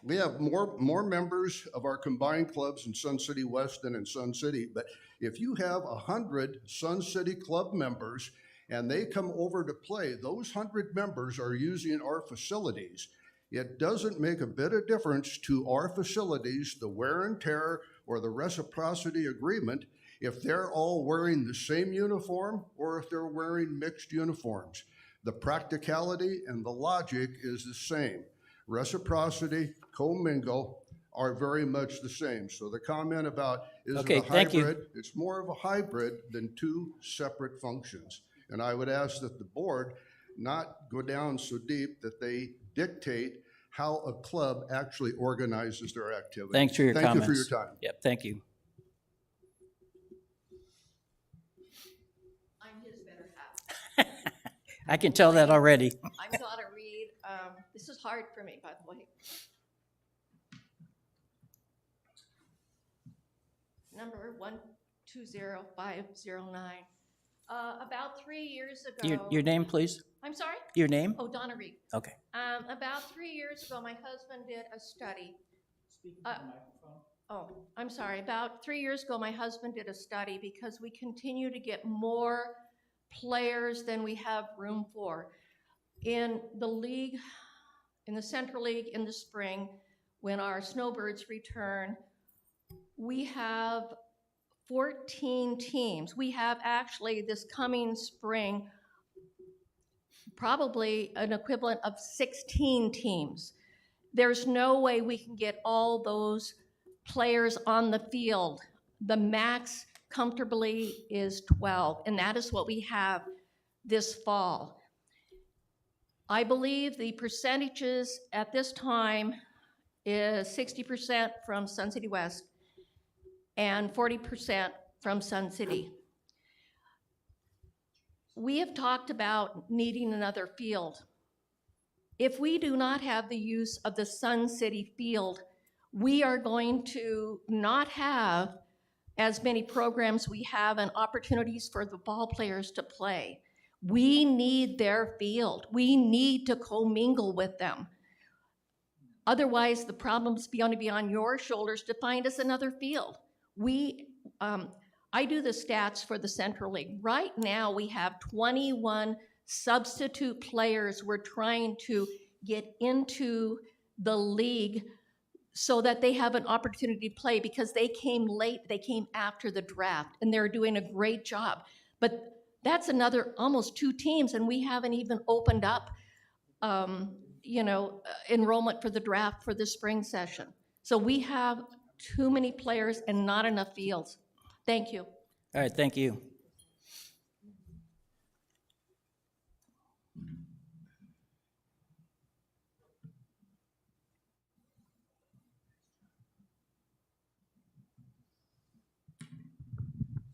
we have more members of our combined clubs in Sun City West than in Sun City, but if you have 100 Sun City club members and they come over to play, those 100 members are using our facilities. It doesn't make a bit of difference to our facilities, the wear and tear or the reciprocity agreement, if they're all wearing the same uniform or if they're wearing mixed uniforms. The practicality and the logic is the same. Reciprocity, co-mingle are very much the same. So the comment about is Okay, it a thank you. hybrid? It's more of a hybrid than two separate functions. And I would ask that the board not go down so deep that they dictate how a club actually organizes their activities. Thanks for your comments. Thank you for your time. Yep, thank you. I'm his better half. I can tell that already. I'm Donna Reed. This is hard for me, by the way. Number 120509. About 3 years ago. Your name, please? I'm sorry? Your name? Oh, Donna Reed. Okay. About 3 years ago, my husband did a study. Oh, I'm sorry. About 3 years ago, my husband did a study because we continue to get more players than we have room for. In the league, in the Central League in the spring, when our snowbirds return, we have 14 teams. We have actually this coming spring probably an equivalent of 16 teams. There's no way we can get all those players on the field. The max comfortably is 12, and that is what we have this fall. I believe the percentages at this time is 60% from Sun City West and 40% from Sun City. We have talked about needing another field. If we do not have the use of the Sun City field, we are going to not have as many programs we have and opportunities for the ball players to play. We need their field. We need to co-mingle with them. Otherwise, the problem's going to be on your shoulders to find us another field. I do the stats for the Central League. Right now, we have 21 substitute players we're trying to get into the league so that they have an opportunity to play because they came late, they came after the draft, and they're doing a great job. But that's another almost 2 teams, and we haven't even opened up, enrollment for the draft for the spring session. So we have too many players and not enough fields. Thank you. All right, thank you.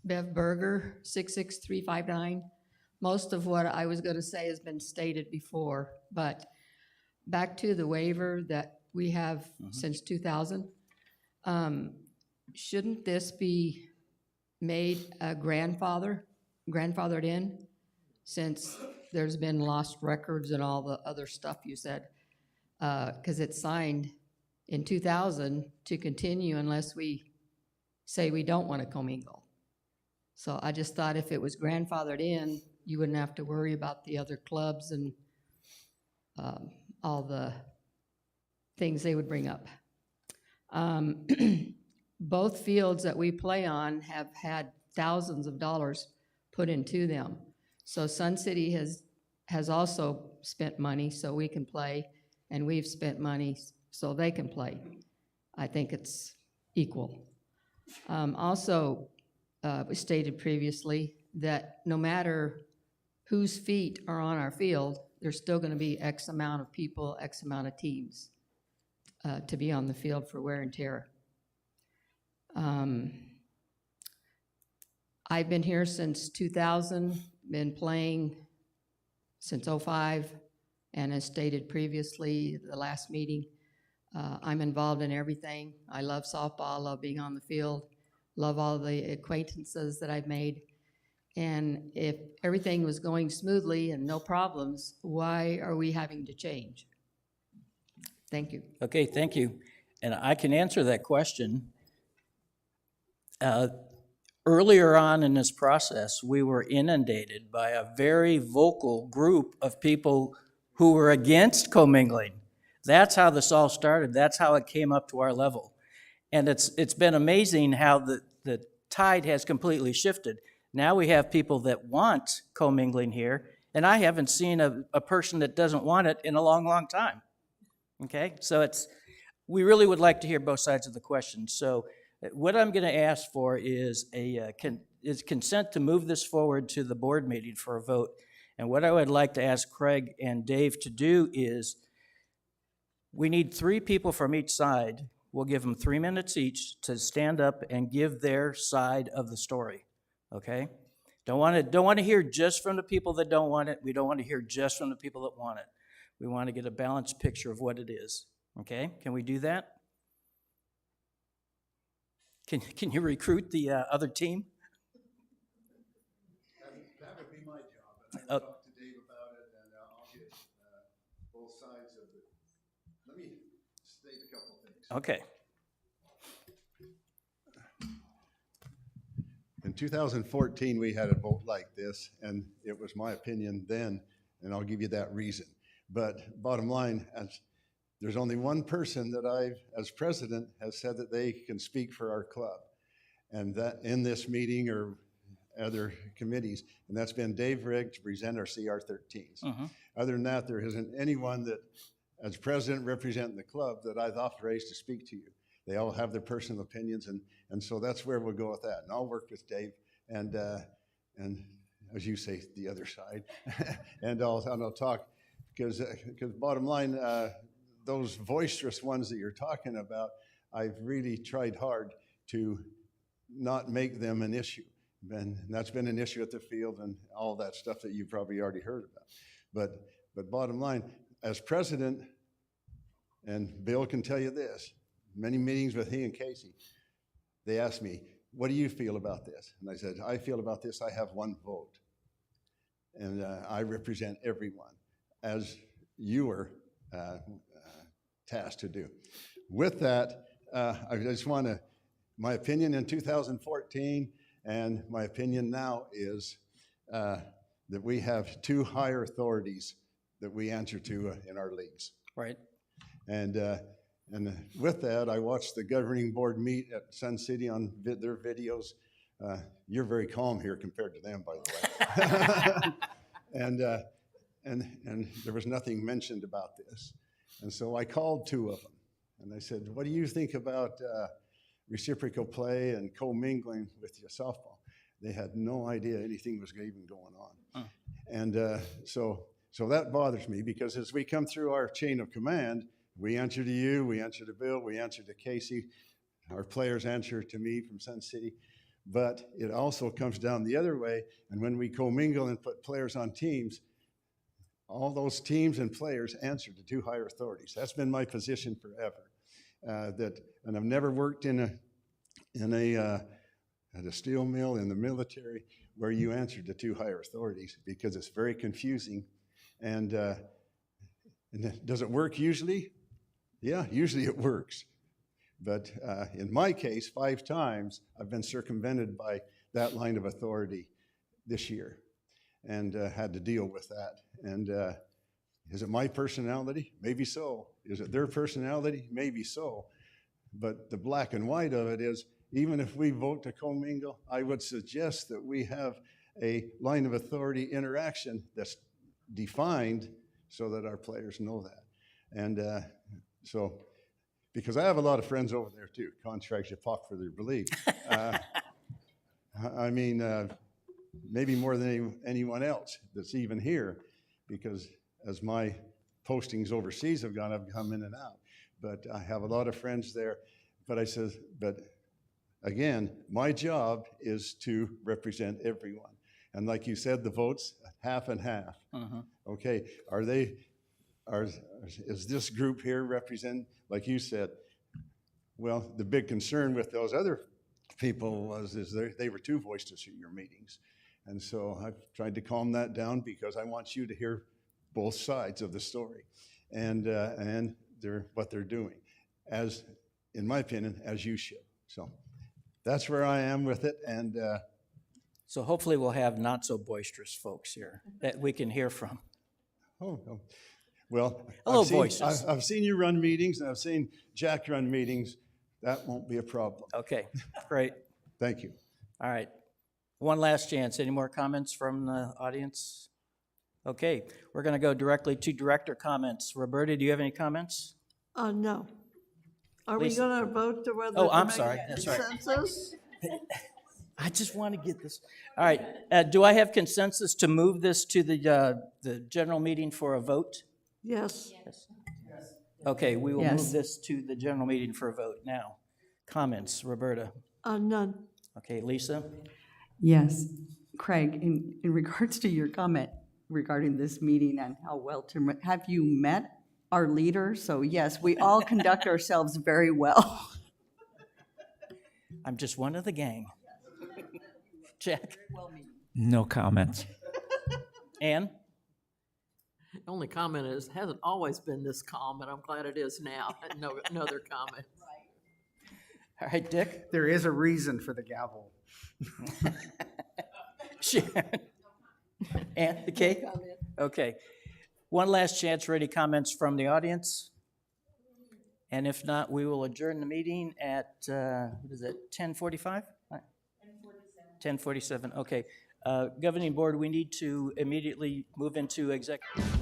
Bev Berger, 66359. Most of what I was going to say has been stated before, but back to the waiver that we have since 2000, shouldn't this be made a grandfathered in, since there's been lost records and all the other stuff you said? Because it's signed in 2000 to continue unless we say we don't want to commingle. So I just thought if it was grandfathered in, you wouldn't have to worry about the other clubs and all the things they would bring up. Both fields that we play on have had thousands of dollars put into them. So Sun City has also spent money so we can play, and we've spent money so they can play. I think it's equal. Also, we stated previously that no matter whose feet are on our field, there's still going to be X amount of people, X amount of teams to be on the field for wear and tear. I've been here since 2000, been playing since '05, and as stated previously, the last meeting, I'm involved in everything. I love softball, love being on the field, love all the acquaintances that I've made. And if everything was going smoothly and no problems, why are we having to change? Thank you. Okay, thank you. And I can answer that question. Earlier on in this process, we were inundated by a very vocal group of people who were against commingling. That's how this all started. That's how it came up to our level. And it's been amazing how the tide has completely shifted. Now we have people that want commingling here, and I haven't seen a person that doesn't want it in a long, long time. Okay, so we really would like to hear both sides of the question. So what I'm going to ask for is consent to move this forward to the board meeting for a vote. And what I would like to ask Craig and Dave to do is, we need 3 people from each side. We'll give them 3 minutes each to stand up and give their side of the story. Okay? Don't want to hear just from the people that don't want it. We don't want to hear just from the people that want it. We want to get a balanced picture of what it is. Okay? Can we do that? Can you recruit the other team? That would be my job. I'll talk to Dave about it, and I'll get both sides of it. Let me state a couple things. Okay. In 2014, we had a vote like this, and it was my opinion then, and I'll give you that reason. But bottom line, there's only one person that as president, has said that they can speak for our club, and that in this meeting or other committees, and that's been Dave Rigg to present our CR13s. Other than that, there isn't anyone that, as president representing the club, that I've authorized to speak to you. They all have their personal opinions, and so that's where we'll go with that. And I'll work with Dave and as you say, the other side, and I'll talk, because bottom line, those boisterous ones that you're talking about, I've really tried hard to not make them an issue. And that's been an issue at the field and all that stuff that you've probably already heard about. But bottom line, as president, and Bill can tell you this, many meetings with he and Casey, they asked me, what do you feel about this? And I said, I feel about this, I have one vote. And I represent everyone, as you were tasked to do. With that, I just want to, my opinion in 2014 and my opinion now is that we have 2 higher authorities that we answer to in our leagues. Right. And with that, I watched the governing board meet at Sun City on their videos. You're very calm here compared to them, by the way. And there was nothing mentioned about this. And so I called 2 of them, and I said, what do you think about reciprocal play and co-mingling with your softball? They had no idea anything was even going on. And so that bothers me, because as we come through our chain of command, we answer to you, we answer to Bill, we answer to Casey, our players answer to me from Sun City, but it also comes down the other way, and when we co-mingle and put players on teams, all those teams and players answer to two higher authorities. That's been my position forever. And I've never worked at a steel mill, in the military, where you answer to two higher authorities, because it's very confusing. And does it work usually? Yeah, usually it works. But in my case, 5 times, I've been circumvented by that line of authority this year, and had to deal with that. And is it my personality? Maybe so. Is it their personality? Maybe so. But the black and white of it is, even if we vote to commingle, I would suggest that we have a line of authority interaction that's defined so that our players know that. And so, because I have a lot of friends over there too, contracts you fought for their belief. I mean, maybe more than anyone else that's even here, because as my postings overseas have gone, I've come in and out. But I have a lot of friends there. But I said, but again, my job is to represent everyone. And like you said, the votes, half and half. Okay, is this group here represent, like you said? Well, the big concern with those other people is they were too boisterous at your meetings. And so I've tried to calm that down, because I want you to hear both sides of the story, and what they're doing, as, in my opinion, as you should. So that's where I am with it. And So hopefully we'll have not so boisterous folks here that we can hear from. Oh, well, Hello, voices. I've seen you run meetings, and I've seen Jack run meetings. That won't be a problem. Okay, great. Thank you. All right. One last chance. Any more comments from the audience? Okay, we're going to go directly to director comments. Roberta, do you have any comments? No. Are we Lisa? going to vote to whether Oh, to I'm make sorry. a That's right. consensus? I just want to get this. All right. Do I have consensus to move this to the general meeting for a vote? Yes. Okay, we will Yes. move this to the general meeting for a vote now. Comments, Roberta? None. Okay, Lisa? Yes. Craig, in regards to your comment regarding this meeting and how well to, have you met our leader? So yes, we all conduct ourselves very well. I'm just one of the gang. Jack? No comments. Ann? The only comment is, it hasn't always been this calm, and I'm glad it is now. And no other comment. All right, Dick? There is a reason for the gavel. Sharon? Ann, okay? Okay. One last chance for any comments from the audience. And if not, we will adjourn the meeting at, what is it, 10:45? 10:47, okay. Governing board, we need to immediately move into executive.